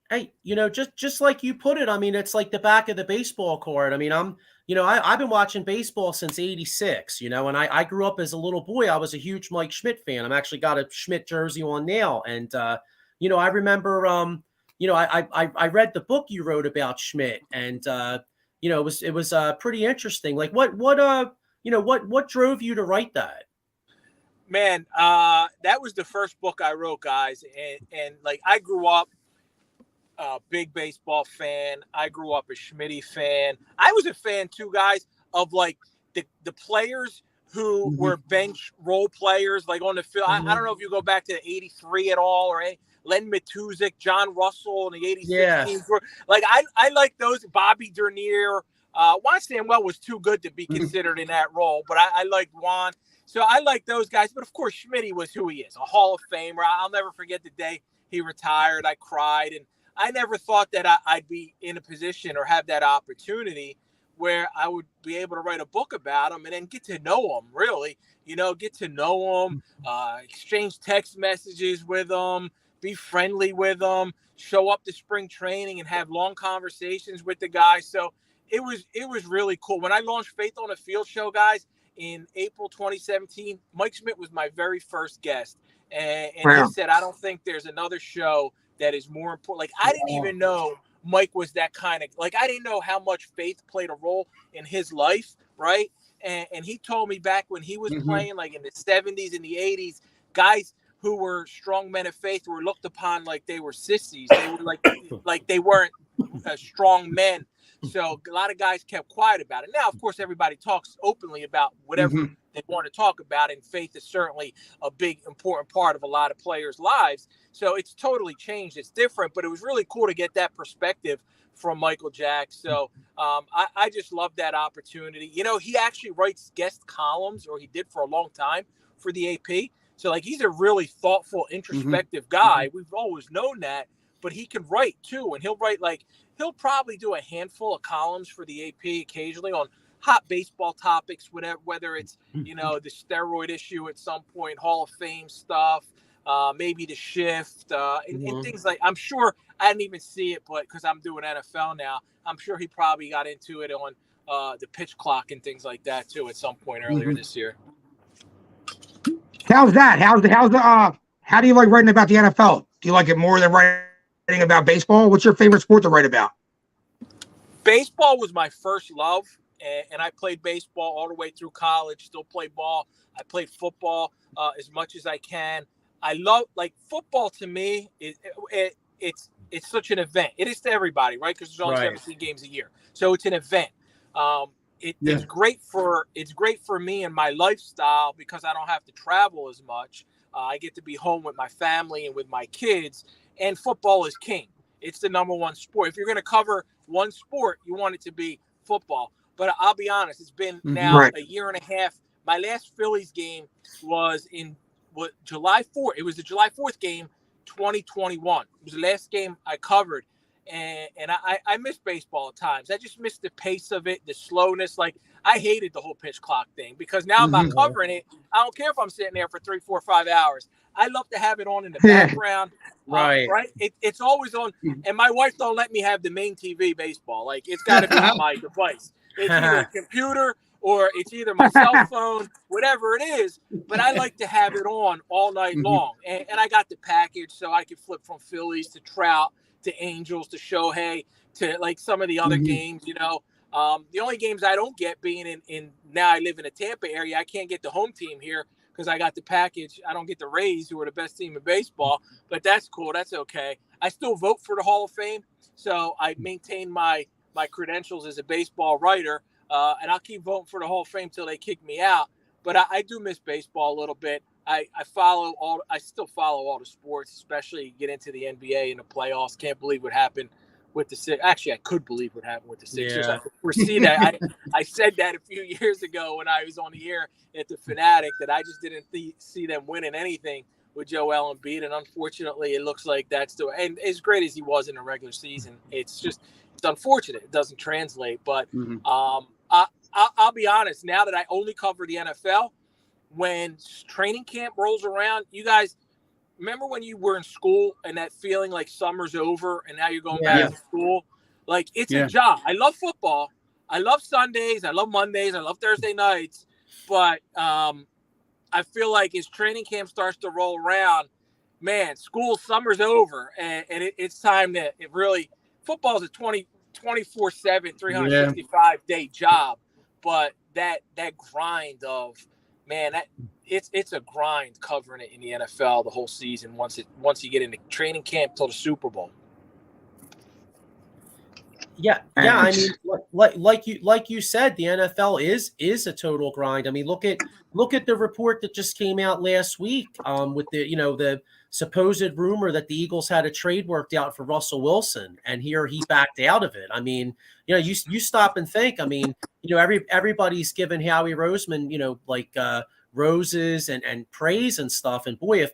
Hey, just like you put it, I mean, it's like the back of the baseball card. I mean, I've been watching baseball since '86, and I grew up as a little boy. I was a huge Mike Schmidt fan. I'm actually got a Schmidt jersey on now. And, I remember, I read the book you wrote about Schmidt, and, it was pretty interesting. Like what drove you to write that? Man, that was the first book I wrote, guys. And like, I grew up big baseball fan. I grew up a Schmitty fan. I was a fan too, guys, of like the players who were bench role players, like on the field. I don't know if you go back to '83 at all, or Len Matuzik, John Russell, and the '86 teams were like I like those. Bobby Dernier. Juan Samuel was too good to be considered in that role, but I liked Juan. So I like those guys. But of course, Schmitty was who he is, a Hall of Famer. I'll never forget the day he retired. I cried, and I never thought that I'd be in a position or have that opportunity where I would be able to write a book about him and then get to know him, really, get to know him, exchange text messages with him, be friendly with him, show up to spring training and have long conversations with the guy. So it was really cool. When I launched Faith on the Field show, guys, in April 2017, Mike Schmidt was my very first guest. And he said, I don't think there's another show that is more important. Like, I didn't even know Mike was that kind of, like, I didn't know how much faith played a role in his life, right? And he told me back when he was playing, like in the 70s and the 80s, guys who were strong men of faith were looked upon like they were sissies. They were like they weren't strong men. So a lot of guys kept quiet about it. Now, of course, everybody talks openly about whatever they want to talk about, and faith is certainly a big, important part of a lot of players' lives. So it's totally changed. It's different, but it was really cool to get that perspective from Michael Jack. So I just love that opportunity. He actually writes guest columns, or he did for a long time, for the AP. So, like, he's a really thoughtful, introspective guy. We've always known that, but he can write too. And he'll probably do a handful of columns for the AP occasionally on hot baseball topics, whether it's, the steroid issue at some point, Hall of Fame stuff, maybe the shift, and things like, I'm sure I didn't even see it, but because I'm doing NFL now, I'm sure he probably got into it on the pitch clock and things like that too at some point earlier this year. How's that? How do you like writing about the NFL? Do you like it more than writing about baseball? What's your favorite sport to write about? Baseball was my first love, and I played baseball all the way through college. Still play ball. I played football as much as I can. I love, like, football. To me, it's such an event. It is to everybody, right? Because there's only 17 games a year, so it's an event. It's great for me and my lifestyle because I don't have to travel as much. I get to be home with my family and with my kids. And football is king. It's the number one sport. If you're going to cover one sport, you want it to be football. But I'll be honest, it's been now a year and a half. My last Phillies game was in July 4th. It was the July 4th game, 2021. It was the last game I covered. And I miss baseball at times. I just miss the pace of it, the slowness. Like, I hated the whole pitch clock thing because now I'm not covering it. I don't care if I'm sitting there for 3, 4, 5 hours. I love to have it on in the background. Right. It's always on. And my wife don't let me have the main TV baseball. Like, it's got to be on my device. It's either a computer or it's either my cell phone, whatever it is. But I like to have it on all night long. And I got the package so I can flip from Phillies to Trout to Angels to Shohei to, like, some of the other games, The only games I don't get, being in now I live in a Tampa area, I can't get the home team here because I got the package. I don't get the Rays, who are the best team in baseball, but that's cool. That's okay. I still vote for the Hall of Fame, so I maintain my credentials as a baseball writer, and I'll keep voting for the Hall of Fame till they kick me out. But I do miss baseball a little bit. I still follow all the sports, especially get into the NBA and the playoffs. Can't believe what happened with the Sixers. Actually, I could believe what happened with the Sixers. Yeah. I could foresee that. I said that a few years ago when I was on the air at the Fanatic, that I just didn't see them winning anything with Joel Embiid, and unfortunately, it looks like that's the. And as great as he was in the regular season, it's unfortunate it doesn't translate. But I'll be honest. Now that I only cover the NFL, when training camp rolls around, you guys. Remember when you were in school and that feeling like summer's over and now you're going back to school? Like, it's a job. I love football. I love Sundays. I love Mondays. I love Thursday nights. But I feel like as training camp starts to roll around, man, summer's over. And it's time to football is a 24/7, 365-day job. But that grind of, man, it's a grind covering it in the NFL the whole season once you get into training camp till the Super Bowl. Yeah. I mean, like you said, the NFL is a total grind. I mean, look at the report that just came out last week with the supposed rumor that the Eagles had a trade worked out for Russell Wilson, and here he backed out of it. I mean, you stop and think. I mean, everybody's given Howie Roseman, roses and praise and stuff. And boy, if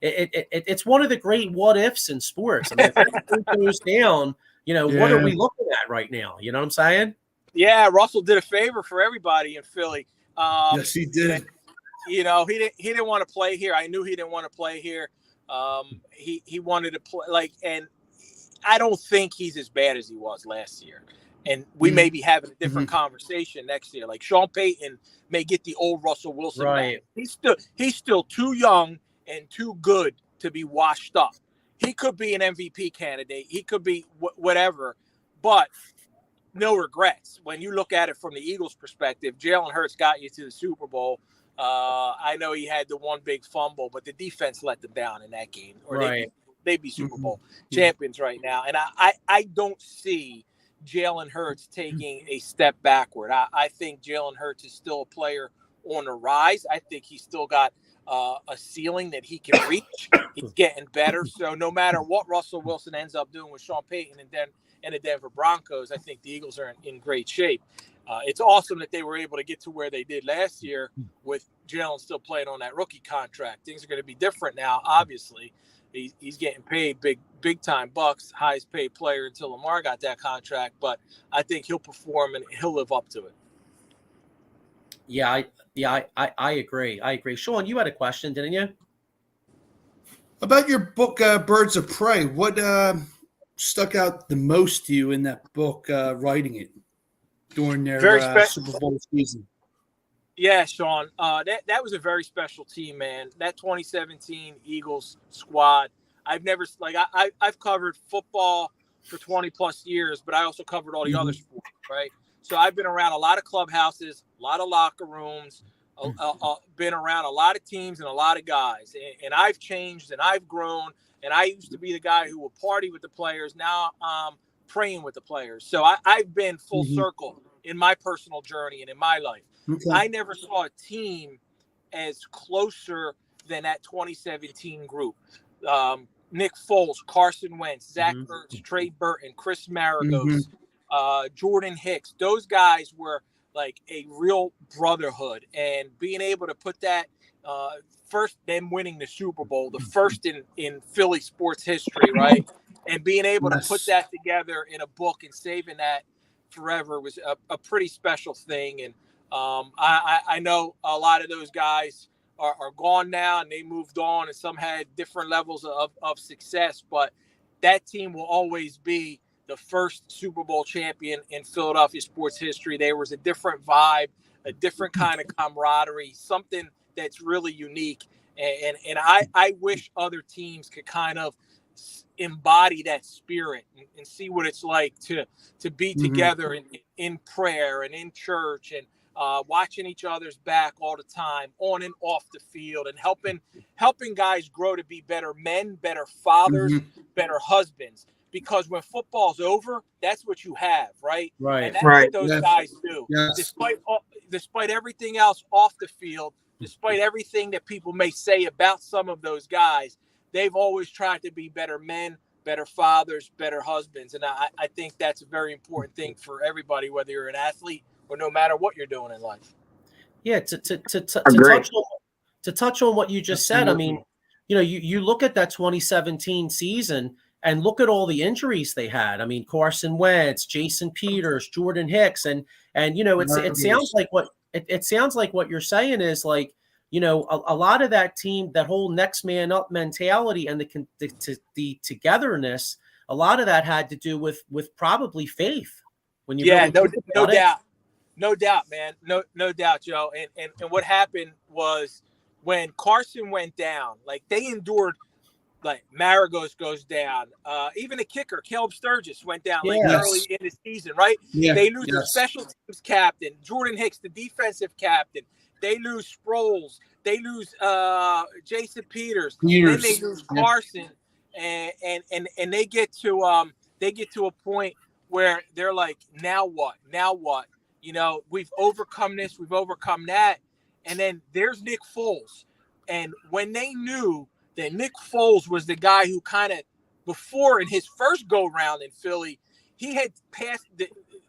it's one of the great what ifs in sports. I mean, if it goes down, what are we looking at right now? You know what I'm saying? Yeah, Russell did a favor for everybody in Philly. Yes, he did. He didn't want to play here. I knew he didn't want to play here. He wanted to play and I don't think he's as bad as he was last year. And we may be having a different conversation next year. Like, Sean Payton may get the old Russell Wilson back. He's still too young and too good to be washed up. He could be an MVP candidate. He could be whatever, but no regrets. When you look at it from the Eagles' perspective, Jalen Hurts got you to the Super Bowl. I know he had the one big fumble, but the defense let them down in that game. Or they'd be Super Bowl champions right now. And I don't see Jalen Hurts taking a step backward. I think Jalen Hurts is still a player on the rise. I think he's still got a ceiling that he can reach. He's getting better. So no matter what Russell Wilson ends up doing with Sean Payton and the Denver Broncos, I think the Eagles are in great shape. It's awesome that they were able to get to where they did last year with Jalen still playing on that rookie contract. Things are going to be different now, obviously. He's getting paid big time bucks, highest paid player until Lamar got that contract. But I think he'll perform and he'll live up to it. Yeah, I agree. Sean, you had a question, didn't you? About your book, Birds of Prey. What stuck out the most to you in that book, writing it during their Super Bowl season? Yeah, Sean, that was a very special team, man. That 2017 Eagles squad. I've covered football for 20 plus years, but I also covered all the other sports, right? So I've been around a lot of clubhouses, a lot of locker rooms, been around a lot of teams and a lot of guys. And I've changed and I've grown. And I used to be the guy who would party with the players. Now I'm praying with the players. So I've been full circle in my personal journey and in my life. Okay. I never saw a team as closer than that 2017 group. Nick Foles, Carson Wentz, Zach Ertz, Trey Burton, Chris Maragos, Jordan Hicks. Those guys were like a real brotherhood. And being able to put that first, them winning the Super Bowl, the first in Philly sports history, right? And being able to put that together in a book and saving that forever was a pretty special thing. And I know a lot of those guys are gone now and they moved on, and some had different levels of success, but that team will always be the first Super Bowl champion in Philadelphia sports history. There was a different vibe, a different kind of camaraderie, something that's really unique. And I wish other teams could kind of embody that spirit and see what it's like to be together in prayer and in church and watching each other's back all the time, on and off the field, and helping guys grow to be better men, better fathers, better husbands. Because when football's over, that's what you have, right? Right. And that's what those guys do. Yes. Despite everything else off the field, despite everything that people may say about some of those guys, they've always tried to be better men, better fathers, better husbands. And I think that's a very important thing for everybody, whether you're an athlete or no matter what you're doing in life. Yeah, to touch on what you just said, I mean, you look at that 2017 season and look at all the injuries they had. I mean, Carson Wentz, Jason Peters, Jordan Hicks, and it sounds like what you're saying is like, a lot of that team, that whole next man up mentality and the togetherness, a lot of that had to do with probably faith. When you no doubt. No doubt, man. No doubt, Joe. And what happened was when Carson went down, like they endured, like Maragos goes down. Even the kicker, Caleb Sturgis, went down early in the season, right? Yeah. They lose the special teams captain, Jordan Hicks, the defensive captain. They lose Sproles. They lose Jason Peters. Then they lose Carson, and they get to a point where they're like, now what? Now what? We've overcome this, we've overcome that. And then there's Nick Foles. And when they knew that Nick Foles was the guy who kind of, before in his first go round in Philly, he had passed,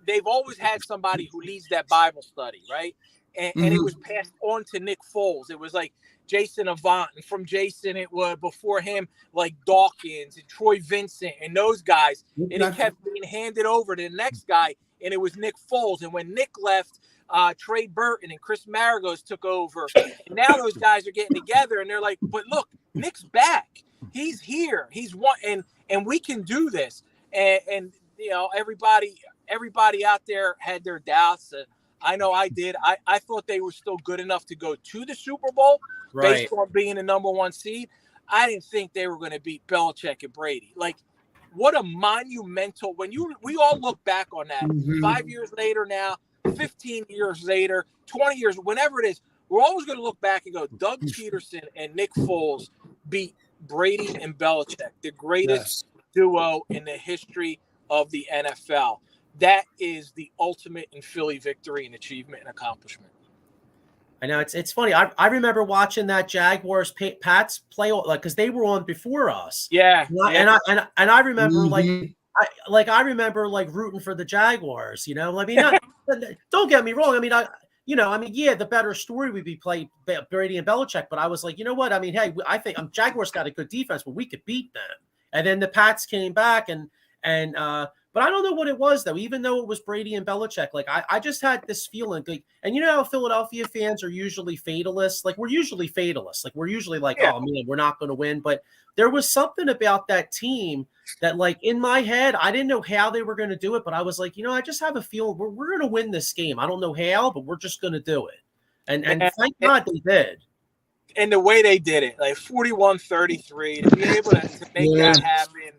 they've always had somebody who leads that Bible study, right? And it was passed on to Nick Foles. It was like Jason Avant, and from Jason, it was before him, like Dawkins and Troy Vincent and those guys. And it kept being handed over to the next guy, and it was Nick Foles. And when Nick left, Trey Burton and Chris Maragos took over. And now those guys are getting together, and they're like, but look, Nick's back. He's here. He's one, and we can do this. And everybody out there had their doubts. I know I did. I thought they were still good enough to go to the Super Bowl based on being the number one seed. I didn't think they were going to beat Belichick and Brady. Like, what a monumental, we all look back on that 5 years later now, 15 years later, 20 years, whenever it is, we're always going to look back and go, Doug Peterson and Nick Foles beat Brady and Belichick, the greatest duo in the history of the NFL. That is the ultimate in Philly victory and achievement and accomplishment. I know it's funny. I remember watching that Jaguars Pats play, like, because they were on before us. Yeah. And I remember I remember rooting for the Jaguars. I mean, don't get me wrong. I mean, the better story would be played Brady and Belichick, but I was like, you know what? I mean, hey, I think Jaguars got a good defense, but we could beat them. And then the Pats came back but I don't know what it was, though, even though it was Brady and Belichick. Like, I just had this feeling. And you know how Philadelphia fans are usually fatalists? Like, we're usually fatalists. Like, we're usually like, oh, man, we're not going to win. But there was something about that team that, like, in my head, I didn't know how they were going to do it. But I was like, I just have a feeling we're going to win this game. I don't know how, but we're just going to do it. And thank God they did. And the way they did it, like 41-33, to be able to make that happen.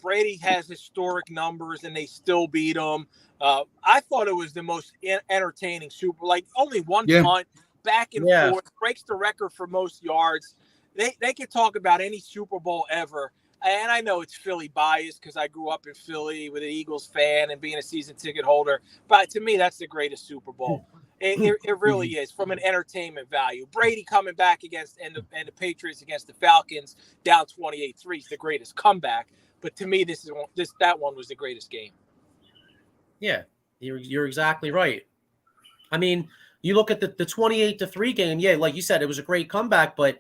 Brady has historic numbers, and they still beat him. I thought it was the most entertaining Super. Like, only one punt, back and forth, breaks the record for most yards. They can talk about any Super Bowl ever. And I know it's Philly bias because I grew up in Philly with an Eagles fan and being a season ticket holder. But to me, that's the greatest Super Bowl. It really is, from an entertainment value. Brady coming back against and the Patriots against the Falcons down 28-3 is the greatest comeback. But to me, that one was the greatest game. Yeah, you're exactly right. I mean, you look at the 28-3 game. Yeah, like you said, it was a great comeback, but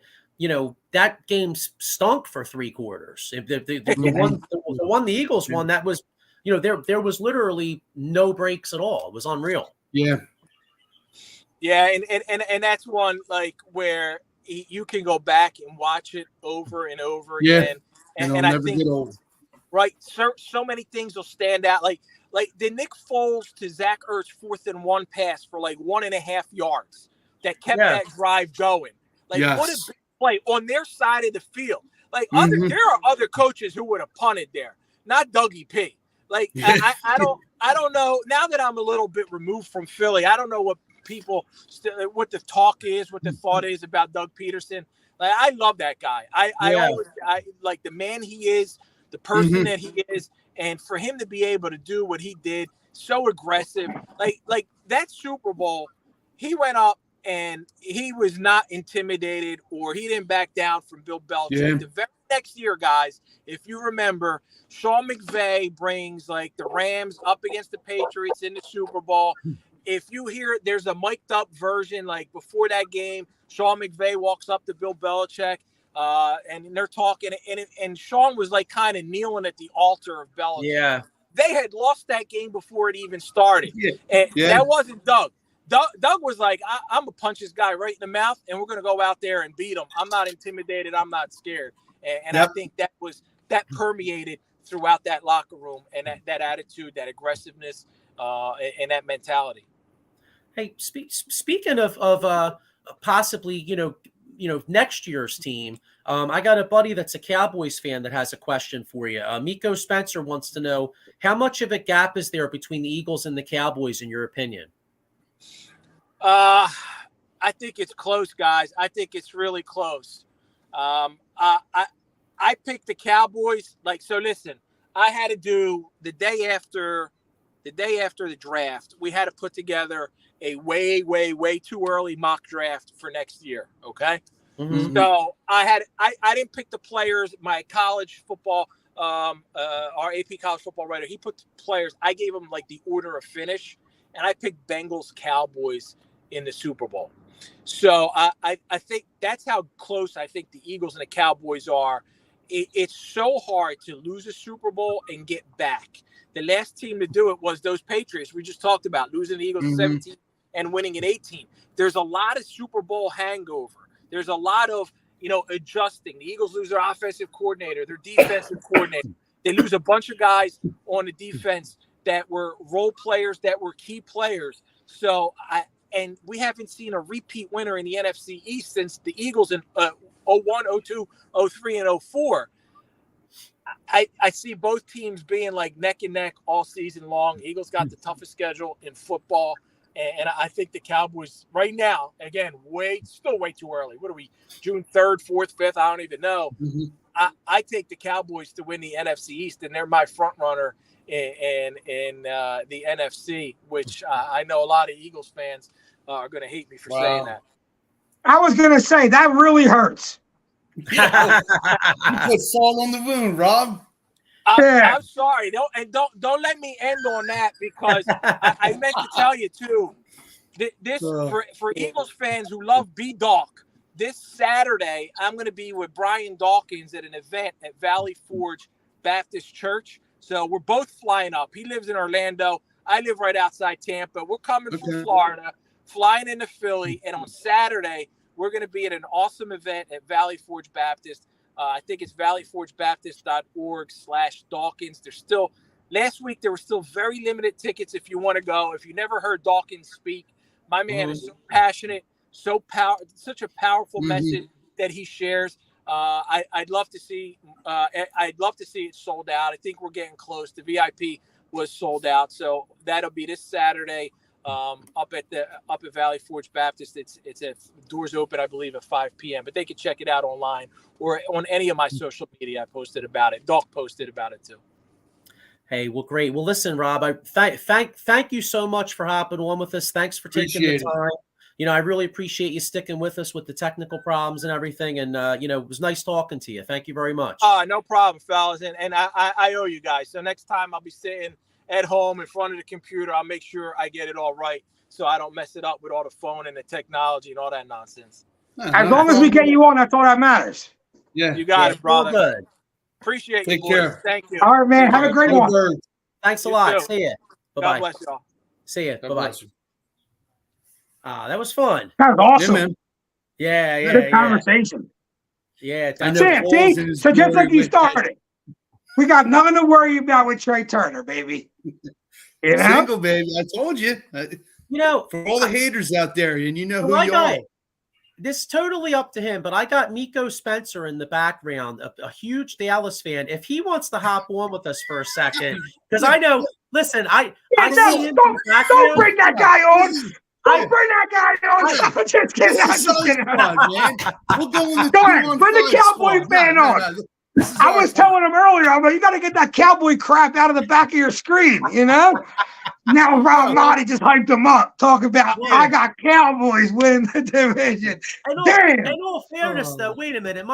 that game stunk for three quarters. The one the Eagles won, that was there was literally no breaks at all. It was unreal. Yeah. Yeah, and that's one like where you can go back and watch it over and over again. And I think, right, so many things will stand out. Like the Nick Foles to Zach Ertz 4th and 1 pass for like 1.5 yards that kept that drive going. Like, what a big play on their side of the field. Like, there are other coaches who would have punted there, not Dougie P. Like, I don't know. Now that I'm a little bit removed from Philly, I don't know what what the talk is, what the thought is about Doug Peterson. Like, I love that guy. I like the man he is, the person that he is, and for him to be able to do what he did, so aggressive. Like that Super Bowl, he went up and he was not intimidated, or he didn't back down from Bill Belichick. The very next year, guys, if you remember, Sean McVay brings like the Rams up against the Patriots in the Super Bowl. If you hear there's a mic'd up version, like before that game, Sean McVay walks up to Bill Belichick, and they're talking, and Sean was like kind of kneeling at the altar of Belichick. Yeah. They had lost that game before it even started. Yeah. And Yeah. that wasn't Doug. Doug was like, I'm going to punch this guy right in the mouth, and we're going to go out there and beat him. I'm not intimidated. I'm not scared. And Yep. I think that permeated throughout that locker room, and that attitude, that aggressiveness, and that mentality. Hey, speaking of possibly, next year's team, I got a buddy that's a Cowboys fan that has a question for you. Miko Spencer wants to know, how much of a gap is there between the Eagles and the Cowboys, in your opinion? I think it's close, guys. I think it's really close. I picked the Cowboys. So listen, I had to do the day after the draft, we had to put together a way too early mock draft for next year. Okay. Mm-hmm. So I didn't pick the players. My college football, our AP college football writer, he put the players. I gave him like the order of finish, and I picked Bengals Cowboys in the Super Bowl. So I think that's how close I think the Eagles and the Cowboys are. It's so hard to lose a Super Bowl and get back. The last team to do it was those Patriots we just talked about, losing the Eagles in 17 and winning in 18. There's a lot of Super Bowl hangover. There's a lot of, adjusting. The Eagles lose their offensive coordinator, their defensive coordinator. They lose a bunch of guys on the defense that were role players, that were key players. So and we haven't seen a repeat winner in the NFC East since the Eagles in 01, 02, 03, and 04. I see both teams being like neck and neck all season long. Eagles got the toughest schedule in football. And I think the Cowboys right now, again, still way too early. What are we, June 3rd, 4th, 5th? I don't even know. Mm-hmm. I take the Cowboys to win the NFC East, and they're my front runner in the NFC, which I know a lot of Eagles fans are going to hate me for saying that. I was going to say, that really hurts. You put salt on the wound, Rob. I'm sorry. Don't let me end on that, because I meant to tell you too. This for Eagles fans who love B-Doc, this Saturday I'm going to be with Brian Dawkins at an event at Valley Forge Baptist Church. So we're both flying up. He lives in Orlando. I live right outside Tampa. We're coming from Florida, flying into Philly, and on Saturday we're going to be at an awesome event at Valley Forge Baptist. I think it's valleyforgebaptist.org/Dawkins. Last week there were still very limited tickets if you want to go. If you never heard Dawkins speak, my man is so passionate, such a powerful message that he shares. I'd love to see it sold out. I think we're getting close. The VIP was sold out, so that'll be this Saturday. Up at Valley Forge Baptist. It's at doors open, I believe, at 5 p.m. But they can check it out online or on any of my social media. I posted about it. Doc posted about it too. Hey, well, great. Well, listen, Rob, I thank you so much for hopping on with us. Thanks for taking the time. I really appreciate you sticking with us with the technical problems and everything. And it was nice talking to you. Thank you very much. No problem, fellas. And I owe you guys. So next time I'll be sitting at home in front of the computer. I'll make sure I get it all right, so I don't mess it up with all the phone and the technology and all that nonsense. As long as we get you on, that's all that matters. Yeah, you got it, brother. Good. Appreciate Take you, care. boys. Thank you. All right, man. Have a great one. Thanks a lot. Too. See ya. Bye-bye. God bless y'all. See ya. Bye-bye. That was fun. That was awesome. Yeah, man. Yeah. Good conversation. Yeah. That's it. See? So just like you started, we got nothing to worry about with Trey Turner, baby. Single, baby. I told you. For all the haters out there, and who you are. This totally up to him, but I got Miko Spencer in the background, a huge Dallas fan. If he wants to hop on with us for a second, because I know, listen, don't bring that guy on. Don't bring that guy on. I'm just kidding. We'll go in the Go ahead. Bring the Cowboy fan on. I was telling him earlier, I'm like, you got to get that cowboy crap out of the back of your screen, Now Rob Maaddi just hyped him up, talking about, I got Cowboys winning the division. In all fairness, though, wait a minute.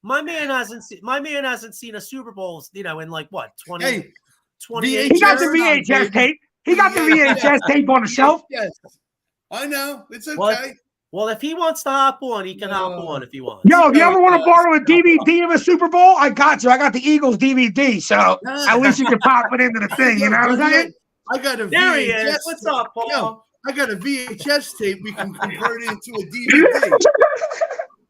My man hasn't seen a Super Bowl, in like what 20, Hey, 28 He got the VHS, VHS tape. He got the VHS tape on the shelf. Yes, I know. It's okay. Well, if he wants to hop on, he can hop on if he wants. Yo, if you ever want to borrow a DVD of a Super Bowl, I got you. I got the Eagles DVD, so at least you can pop it into the thing. You know what I'm saying? I got a There VHS. he is. What's up, Paul? Yo, I got a VHS tape. We can convert it into a DVD.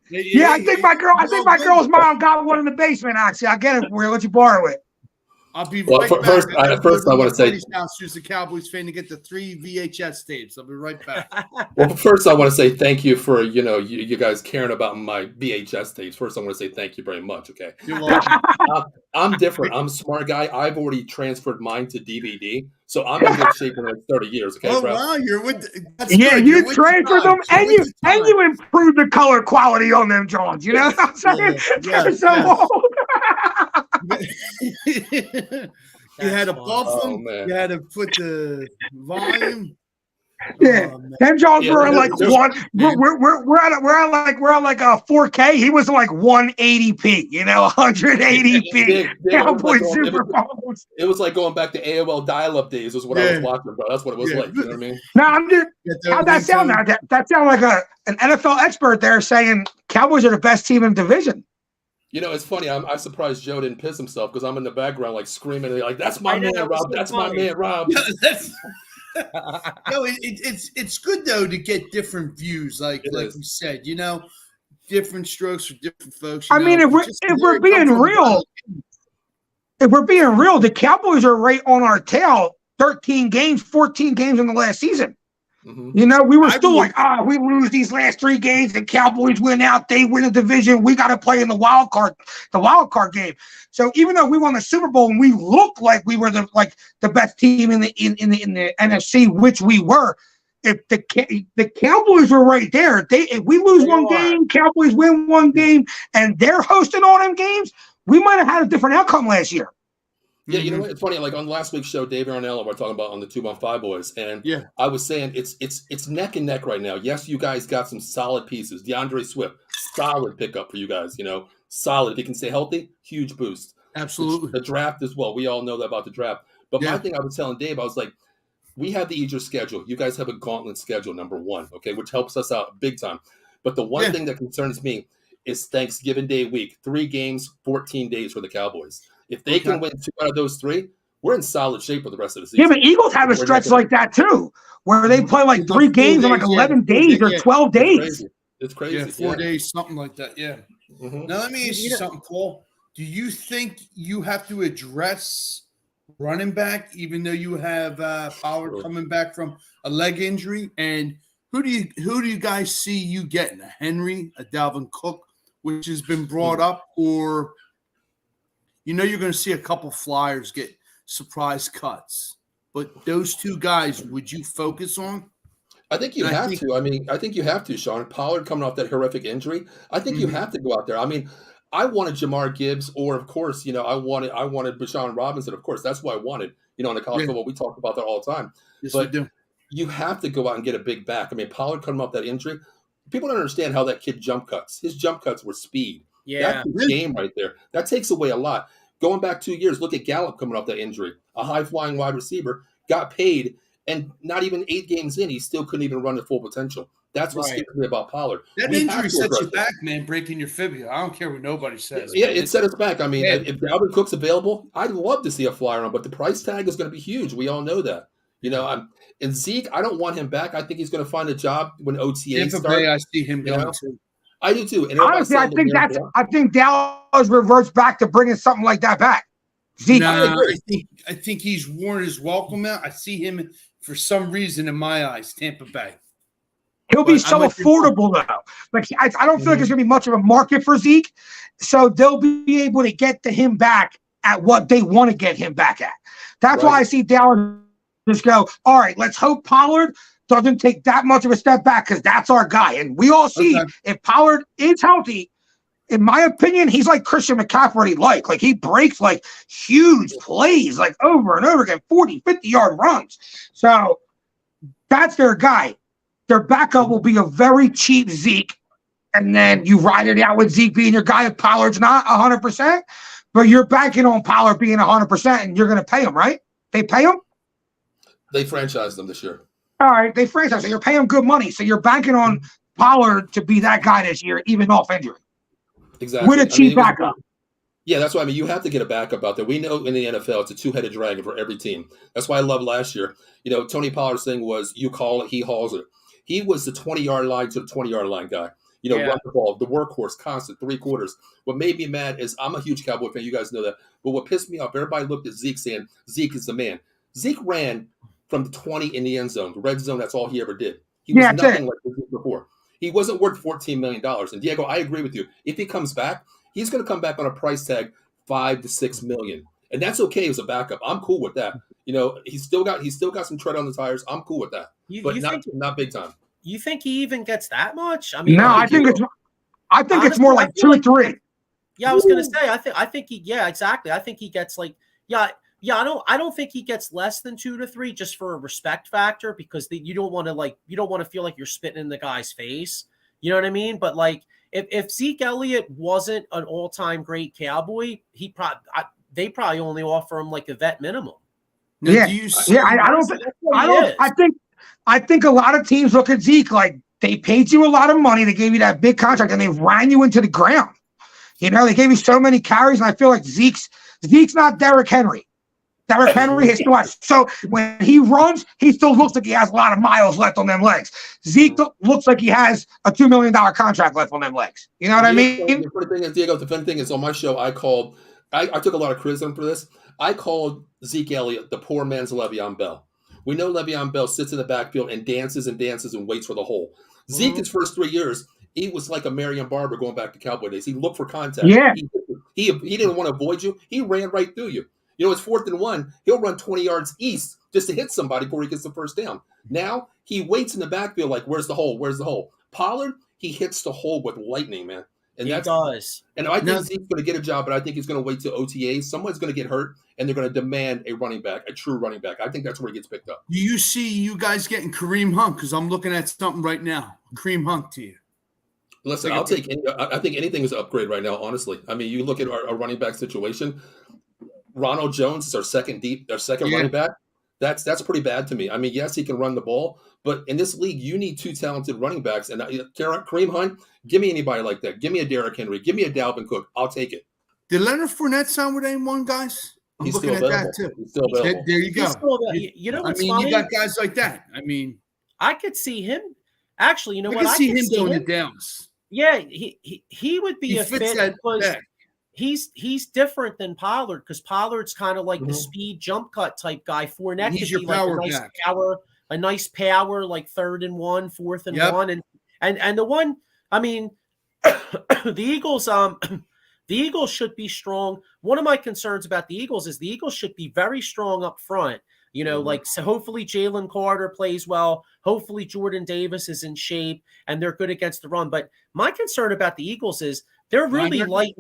Yeah, I think my girl's mom got one in the basement. Actually, I'll get it for you. Let you borrow it. I'll be Well, right back. first I want to say, house who's a Cowboys fan to get the 3 VHS tapes. I'll be right back. well, first I want to say thank you for you guys caring about my VHS tapes. First, I want to say thank you very much. Okay, You're welcome. I'm different. I'm a smart guy. I've already transferred mine to DVD, so I'm in good shape in like 30 years. Okay, Oh bro? wow, you're with. That's Yeah, good. you You're with transferred the them times. and you improved the color quality on them, Johns. You know what I'm saying? Yeah, They're so old. You had to That's buff fun. them. Oh, man. You had to put the volume. Yeah, Oh, man. them Johns Yeah, were like there's- one. We're at like a 4K. He was like 180p. 180p. Cowboy Super Bowls. It was like going back to AOL dial-up days. Was what I was watching, bro. That's what it was like. You know what I mean? No, I'm just. How'd that sound? That sound like an NFL expert there saying Cowboys are the best team in the division. It's funny. I'm surprised Joe didn't piss himself because I'm in the background like screaming like, "That's my man, know, Rob. That's my man, Rob." No, it's good though to get different views, like we said, different strokes for different folks. I mean, if we're being real, the Cowboys are right on our tail. 13 games, 14 games in the last season. Mm-hmm. We were still we lose these last 3 games, and Cowboys win out. They win the division. We got to play in the wild card game. So even though we won the Super Bowl and we looked like we were the best team in the NFC, which we were, if the Cowboys were right there, if we lose one game, Cowboys win one game, and they're hosting all them games, we might have had a different outcome last year. Yeah, you know what? It's funny. Like on last week's show, Dave Arnell, we're talking about on the 215 boys, and I was saying it's neck and neck right now. Yes, you guys got some solid pieces. DeAndre Swift, solid pickup for you guys. Solid. If he can stay healthy, huge boost. Absolutely. The draft as well. We all know that about the draft. But my thing, I was telling Dave, I was like, we have the easier schedule. You guys have a gauntlet schedule, number one, okay, which helps us out big time. But the one thing that concerns me is Thanksgiving Day week. 3 games, 14 days for the Cowboys. If they can win 2 out of those 3, we're in solid shape for the rest of the season. Yeah, but Eagles have a stretch like that too, where they play like 3 games in like 11 days or 12 days. It's crazy. Yeah, 4 days, something like that. Yeah. Mm-hmm. Now let me ask you something, Paul. Do you think you have to address running back, even though you have Pollard coming back from a leg injury? And who do you guys see you getting? A Henry, a Dalvin Cook, which has been brought up, or you're going to see a couple flyers get surprise cuts, but those 2 guys, would you focus on? I think you have to. I mean, I think you have to, Sean. Pollard coming off that horrific injury. I think you have to go out there. I mean, I wanted Jamar Gibbs, or of course, I wanted Bashawn Robinson. Of course, that's what I wanted. In the college football, we talk about that all the time. Yes, but we do. You have to go out and get a big back. I mean, Pollard coming off that injury. People don't understand how that kid jump cuts. His jump cuts were speed. Yeah, that's the game right there. That takes away a lot. Going back 2 years, look at Gallup coming off that injury. A high-flying wide receiver, got paid, and not even 8 games in, he still couldn't even run at full potential. That's what scares me about Pollard. That injury sets you back, man, breaking your fibula. I don't care what nobody says. Yeah, it set us back. I mean, if Dalvin Cook's available, I'd love to see a flyer on, but the price tag is going to be huge. We all know that. And Zeke, I don't want him back. I think he's going to find a job when OTA starts. I see him going too. I do too. And honestly, I think Dallas reverts back to bringing something like that back. Zeke, I think he's worn his welcome out. I see him for some reason in my eyes, Tampa Bay. He'll be so affordable though. Like I don't feel like there's gonna be much of a market for Zeke, so they'll be able to get to him back at what they want to get him back at. That's why I see Dallas just go, all right, let's hope Pollard doesn't take that much of a step back because that's our guy. And we all see if Pollard is healthy, in my opinion, he's like Christian McCaffrey like he breaks like huge plays like over and over again, 40, 50-yard runs. So that's their guy. Their backup will be a very cheap Zeke, and then you ride it out with Zeke being your guy. If Pollard's not 100%, but you're banking on Pollard being 100%, and you're going to pay him, right? They pay him? They franchised them this year. All right, they franchise. So you're paying him good money. So you're banking on Pollard to be that guy this year, even off injury. Exactly. With a cheap backup. Yeah, that's why I mean you have to get a backup out there. We know in the NFL it's a two-headed dragon for every team. That's why I love last year. Tony Pollard's thing was you call it, he hauls it. He was the 20-yard line to the 20-yard line guy. Run the ball, the workhorse, constant, 3 quarters. What made me mad is I'm a huge Cowboy fan. You guys know that. But what pissed me off, everybody looked at Zeke saying Zeke is the man. Zeke ran from the 20 in the end zone, the red zone. That's all he ever did. He was nothing like Zeke before. He wasn't worth $14 million. And Diego, I agree with you. If he comes back, he's going to come back on a price tag $5 to $6 million, and that's okay as a backup. I'm cool with that. He's still got some tread on the tires. I'm cool with that, but not big time. You think he even gets that much? I mean, no, I think honestly, it's more like 2 or 3. Yeah, I was gonna say. I think he. Yeah, exactly. I think he gets like. Yeah. I don't think he gets less than 2 to 3 just for a respect factor because you don't want to feel like you're spitting in the guy's face. You know what I mean? But like if Zeke Elliott wasn't an all-time great Cowboy, they probably only offer him like a vet minimum. Yeah, I think a lot of teams look at Zeke like they paid you a lot of money, they gave you that big contract, and they ran you into the ground. They gave you so many carries, and I feel like Zeke's not Derrick Henry. Derrick Henry is so when he runs, he still looks like he has a lot of miles left on them legs. Zeke looks like he has a $2 million contract left on them legs. You know what I mean? The funny thing is, Diego, the funny thing is on my show, I took a lot of criticism for this. I called Zeke Elliott the poor man's Le'Veon Bell. We know Le'Veon Bell sits in the backfield and dances and waits for the hole. Zeke, his first 3 years, he was like a Marion Barber going back to Cowboy days. He looked for contact. Yeah. He didn't want to avoid you. He ran right through you. It's 4th and 1. He'll run 20 yards east just to hit somebody before he gets the first down. Now he waits in the backfield like, where's the hole? Where's the hole? Pollard, he hits the hole with lightning, man. And he does. And I think Zeke's going to get a job, but I think he's going to wait till OTAs. Someone's going to get hurt, and they're going to demand a running back, a true running back. I think that's where he gets picked up. Do you see you guys getting Kareem Hunt? Because I'm looking at something right now. Kareem Hunt to you. Listen, I think anything is an upgrade right now, honestly. I mean, you look at our running back situation. Ronald Jones is our second running back. That's pretty bad to me. I mean, yes, he can run the ball, but in this league, you need 2 talented running backs. And Kareem Hunt, give me anybody like that. Give me a Derrick Henry. Give me a Dalvin Cook. I'll take it. Did Leonard Fournette sign with anyone, guys? I'm looking at that too. He's still available. There you go. Funny? You got guys like that. I mean, I could see him. Actually, I could see him going to Dallas. Yeah, he would be a fit because he's different than Pollard because Pollard's kind of like the speed jump cut type guy. Fournette he's could your be power like a nice back. power, like 3rd and 1, 4th and 1, and the one. I mean, the Eagles. The Eagles should be strong. One of my concerns about the Eagles is the Eagles should be very strong up front. So hopefully Jalen Carter plays well. Hopefully Jordan Davis is in shape and they're good against the run. But my concern about the Eagles is they're really light.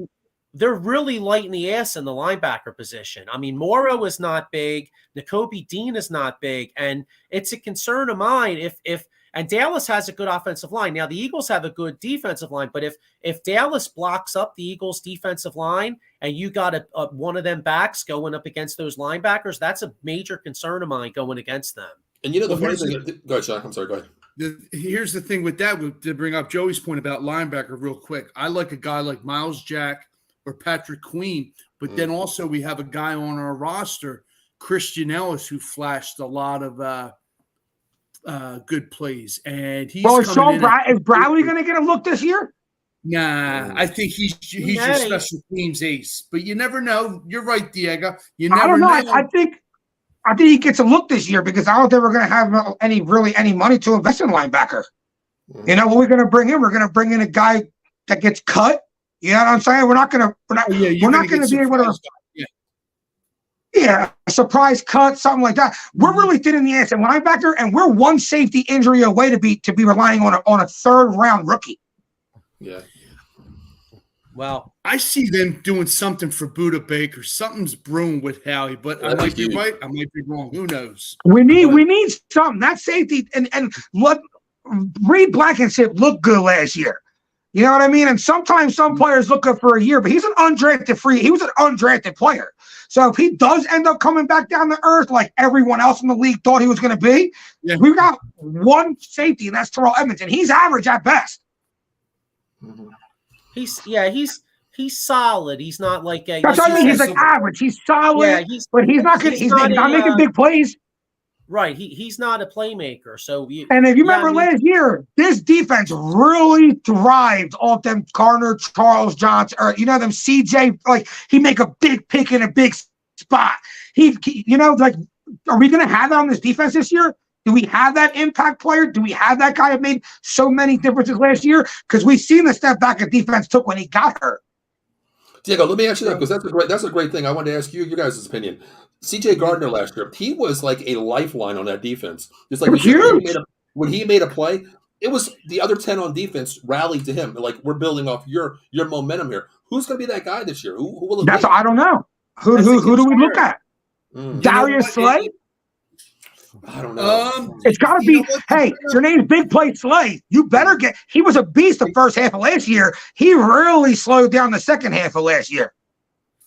They're really light in the ass in the linebacker position. I mean, Morrow is not big. Nakobe Dean is not big. And it's a concern of mine and Dallas has a good offensive line. Now, the Eagles have a good defensive line, but if Dallas blocks up the Eagles' defensive line and you got one of them backs going up against those linebackers, that's a major concern of mine going against them. And the funny thing – go ahead, Sean. I'm sorry. Go ahead. Here's the thing with that, to bring up Joey's point about linebacker real quick. I like a guy like Miles Jack or Patrick Queen, but then also we have a guy on our roster, Christian Ellis, who flashed a lot of good plays, and he's is Bradley going to get a look this year? Nah, I think he's your special teams ace, but you never know. You're right, Diego. You never I don't know. I think he gets a look this year because I don't think we're going to have any money to invest in linebacker. What we're going to bring in? We're going to bring in a guy that gets cut. You know what I'm saying? We're not going to be able to. Yeah, a surprise cut, something like that. We're really thin in the ass at linebacker, and we're one safety injury away to be relying on a 3rd round rookie. Yeah. Well, I see them doing something for Buda Baker. Something's brewing with Howie, but I might be right. I might be wrong. Who knows? We need something. That safety and let Reed Blankenship look good last year. You know what I mean? And sometimes some players look up for a year, but he's an undrafted free. He was an undrafted player. So if he does end up coming back down to earth like everyone else in the league thought he was going to be, we got one safety, and that's Terrell Edmonds, and he's average at best. He's solid. He's not like a. That's what I mean. He's like average. He's solid, but he's not good. He's not making big plays. Right. He's not a playmaker. So and if you remember last year, this defense really thrived off them Garner, Charles Johnson, or them CJ. Like he make a big pick in a big spot. Like, are we going to have that on this defense this year? Do we have that impact player? Do we have that guy that made so many differences last year? Because we've seen the step back that defense took when he got hurt. Diego, let me ask you that, because that's a great thing. I wanted to ask you guys' opinion. CJ Gardner last year, he was like a lifeline on that defense. Just like when he made a play, it was the other 10 on defense rallied to him. Like, we're building off your momentum here. Who's going to be that guy this year? Who will it be? I don't know. Who do we look at? Darius Slay? I don't know. It's got to be. Hey, your name's Big Play Slay. You better get. He was a beast the first half of last year. He really slowed down the second half of last year.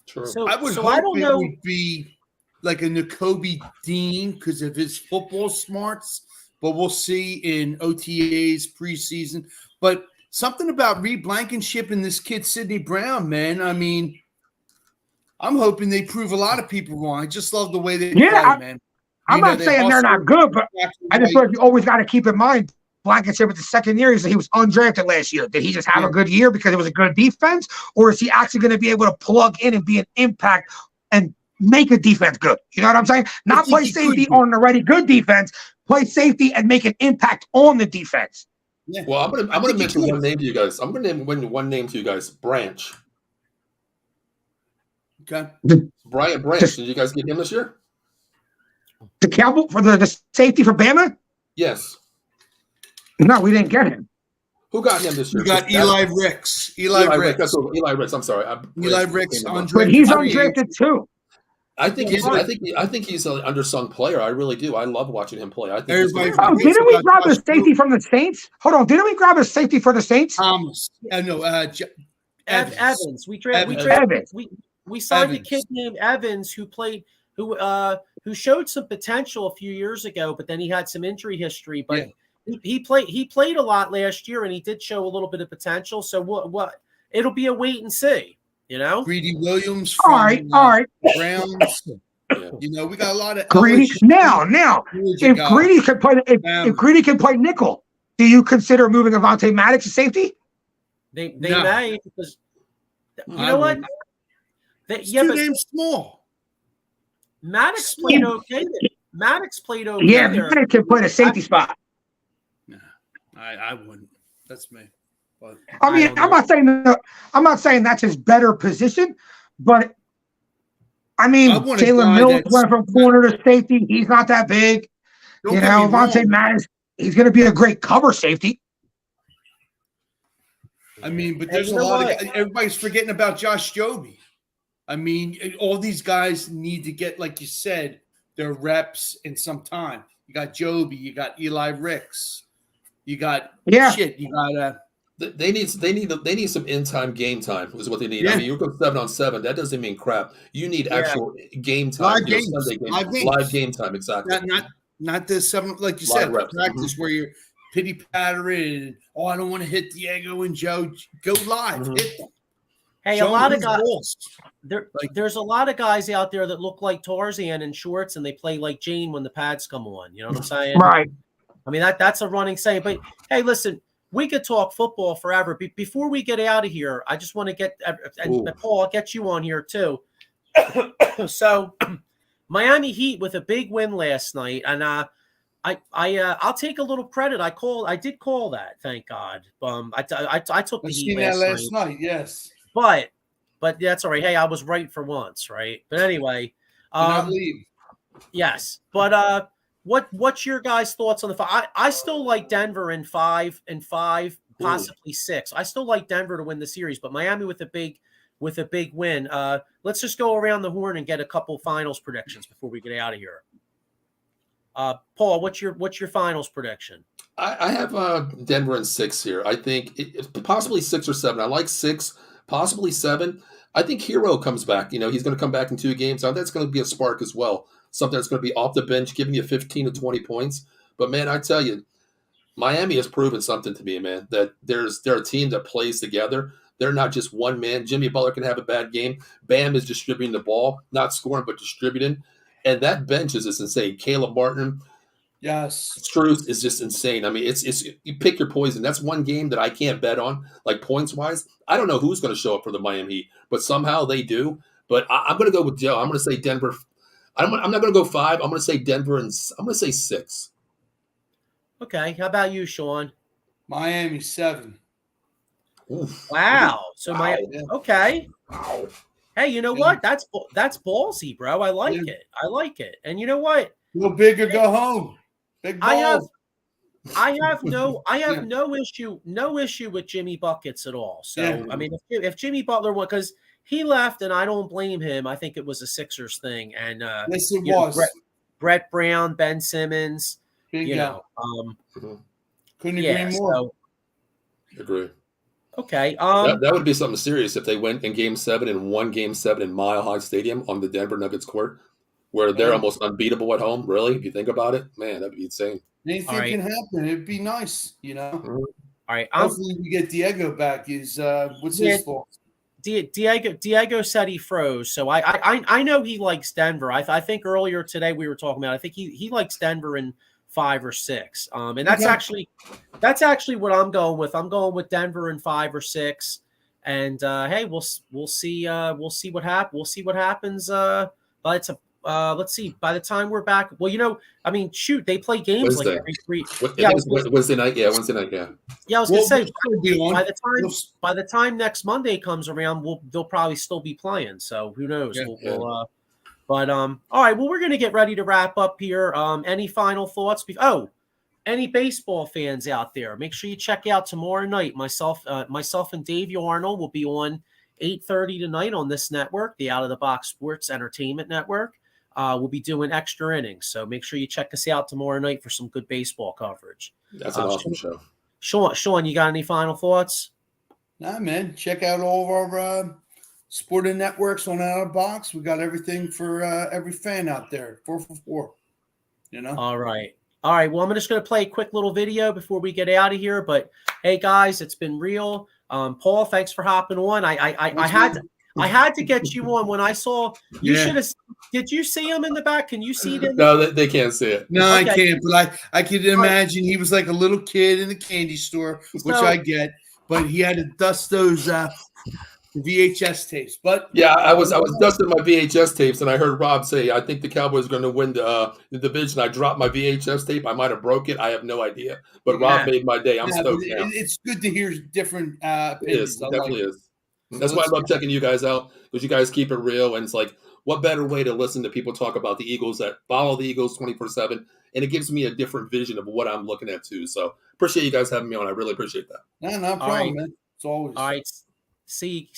True. I would hope it would be like a Nakobe Dean because of his football smarts, but we'll see in OTAs preseason. But something about Reed Blankenship and this kid Sidney Brown, man. I mean, I'm hoping they prove a lot of people wrong. I just love the way they play, man. I'm not saying they're not good, but I just feel like you always got to keep in mind Blankenship with the second year. He was undrafted last year. Did he just have a good year because it was a good defense, or is he actually going to be able to plug in and be an impact and make a defense good? You know what I'm saying? Not play safety on an already good defense. Play safety and make an impact on the defense. Yeah. Well, I'm gonna mention one name to you guys. I'm gonna name one name to you guys. Branch. Okay. Brian Branch. Did you guys get him this year? The Cowboy for the safety for Bama? Yes. No, we didn't get him. Who got him this year? We got Eli Ricks. Eli Ricks. That's Eli Ricks. I'm sorry. Eli Ricks undrafted. But he's undrafted too. I think he's an undersung player. I really do. I love watching him play. I think. Didn't we grab a safety from the Saints? Hold on. Didn't we grab a safety for the Saints? Thomas. No. Evans. We signed a kid named Evans who showed some potential a few years ago, but then he had some injury history. But he played a lot last year, and he did show a little bit of potential. So what? It'll be a wait and see. Greedy Williams. All right. Browns. We got a lot of Greedy. Now, if Greedy can play nickel, do you consider moving Avonte Maddox to safety? They may, because you know what? Too damn small. Maddox played okay. Maddox played okay. Yeah, Maddox can play the safety spot. Nah, I wouldn't. That's me. But I mean, I'm not saying that's his better position, but I mean, Jalen Mills went from corner to safety. He's not that big. Avonte Maddox, he's going to be a great cover safety. I mean, but there's a lot of everybody's forgetting about Josh Joby. I mean, all these guys need to get, like you said, their reps in some time. You got Joby, you got Eli Ricks, you got you got They need some in-time game time is what they need. I mean, you go 7-on-7. That doesn't mean crap. You need actual game time. Live game time, exactly. Not the 7, like you said, practice where you're pity pattering. I don't want to hit Diego and Joe. Go live. Hit them. Hey, a lot of guys. There's a lot of guys out there that look like Tarzan in shorts, and they play like Jane when the pads come on. You know what I'm saying? Right. I mean, that's a running saying. But hey, listen. We could talk football forever. Before we get out of here, I just want to get and Paul, I'll get you on here too. So, Miami Heat with a big win last night, and I'll take a little credit. I did call that. Thank God. I took the Heat last night. Yes, but that's all right. Hey, I was right for once, right? But anyway, yes, but What's your guys' thoughts on the five? I still like Denver in 5 and 5, possibly 6. I still like Denver to win the series, but Miami with a big win. Let's just go around the horn and get a couple finals predictions before we get out of here. Paul, what's your finals prediction? I have Denver in 6 here. I think it's possibly 6 or 7. I like 6, possibly 7. I think Hero comes back. He's going to come back in 2 games. I think that's going to be a spark as well. Something that's going to be off the bench, giving you 15 to 20 points. But, man, I tell you, Miami has proven something to me, man, that they're a team that plays together. They're not just one man. Jimmy Butler can have a bad game. Bam is distributing the ball, not scoring, but distributing. And that bench is just insane. Caleb Martin, Yes. Strus is just insane. I mean, it's you pick your poison. That's one game that I can't bet on, like points wise. I don't know who's going to show up for the Miami Heat, but somehow they do. But I'm going to go with Joe. I'm going to say Denver. I'm not going to go 5. I'm going to say Denver, and I'm going to say 6. Okay. How about you, Sean? Miami 7. Oof. Wow. So Wow. okay. Wow. Hey, you know what? That's ballsy, bro. I like Yeah. it. I like it. And you know what? Go big or go home. Big balls. I have no issue with Jimmy Buckets at all. So Yeah. I mean, if Jimmy Butler won, because he left, and I don't blame him. I think it was a Sixers thing, and Yes, it you know, was. Brett Brown, Ben Simmons, Big you out. know, Couldn't yeah. agree more. So Agree. okay, That would be something serious if they went in Game 7 and won Game 7 in Mile High Stadium on the Denver Nuggets court, where they're Yeah. almost unbeatable at home. Really, if you think about it, man, that'd be insane. Anything All right. can happen. It'd be nice, all right. Hopefully we get Diego back. Is what's Yeah. his fault? Diego said he froze, so I know he likes Denver. I think earlier today we were talking about. I think he likes Denver in 5 or 6. And that's actually what I'm going with. I'm going with Denver in 5 or 6. And hey, we'll see what happens. We'll see what happens. But let's see. By the time we're back, well, I mean, shoot, they play games Wednesday. like every 3. I think it's Wednesday night. Yeah, Wednesday night. Yeah. Yeah, I was gonna say We'll be on. by the time next Monday comes around, they'll probably still be playing. So who knows? Yeah. All right. Well, we're gonna get ready to wrap up here. Any final thoughts? Any baseball fans out there? Make sure you check out tomorrow night. Myself and Dave Arnold will be on 8:30 tonight on this network, the Out of the Box Sports Entertainment Network. We'll be doing extra innings, so make sure you check us out tomorrow night for some good baseball coverage. That's an awesome show. Sean, you got any final thoughts? Nah, man. Check out all of our sporting networks on Out of the Box. We got everything for every fan out there. 4 for 4. All right. Well, I'm just going to play a quick little video before we get out of here. But hey, guys, it's been real. Paul, thanks for hopping on. I had to get you on when I saw you. Should have. Did you see him in the back? Can you see them? No, they can't see it. No, Okay. I can't. But I could imagine he was like a little kid in a candy store, which I get. But he had to dust those VHS tapes. But yeah, I was dusting my VHS tapes, and I heard Rob say, "I think the Cowboys are going to win the division." I dropped my VHS tape. I might have broke it. I have no idea. But Rob made my day. I'm stoked now. It's good to hear different opinions. It is. It definitely is. That's why I love checking you guys out, because you guys keep it real, and it's like, what better way to listen to people talk about the Eagles that follow the Eagles 24/7, and it gives me a different vision of what I'm looking at too. So appreciate you guys having me on. I really appreciate that. No problem, man. It's always all right. See.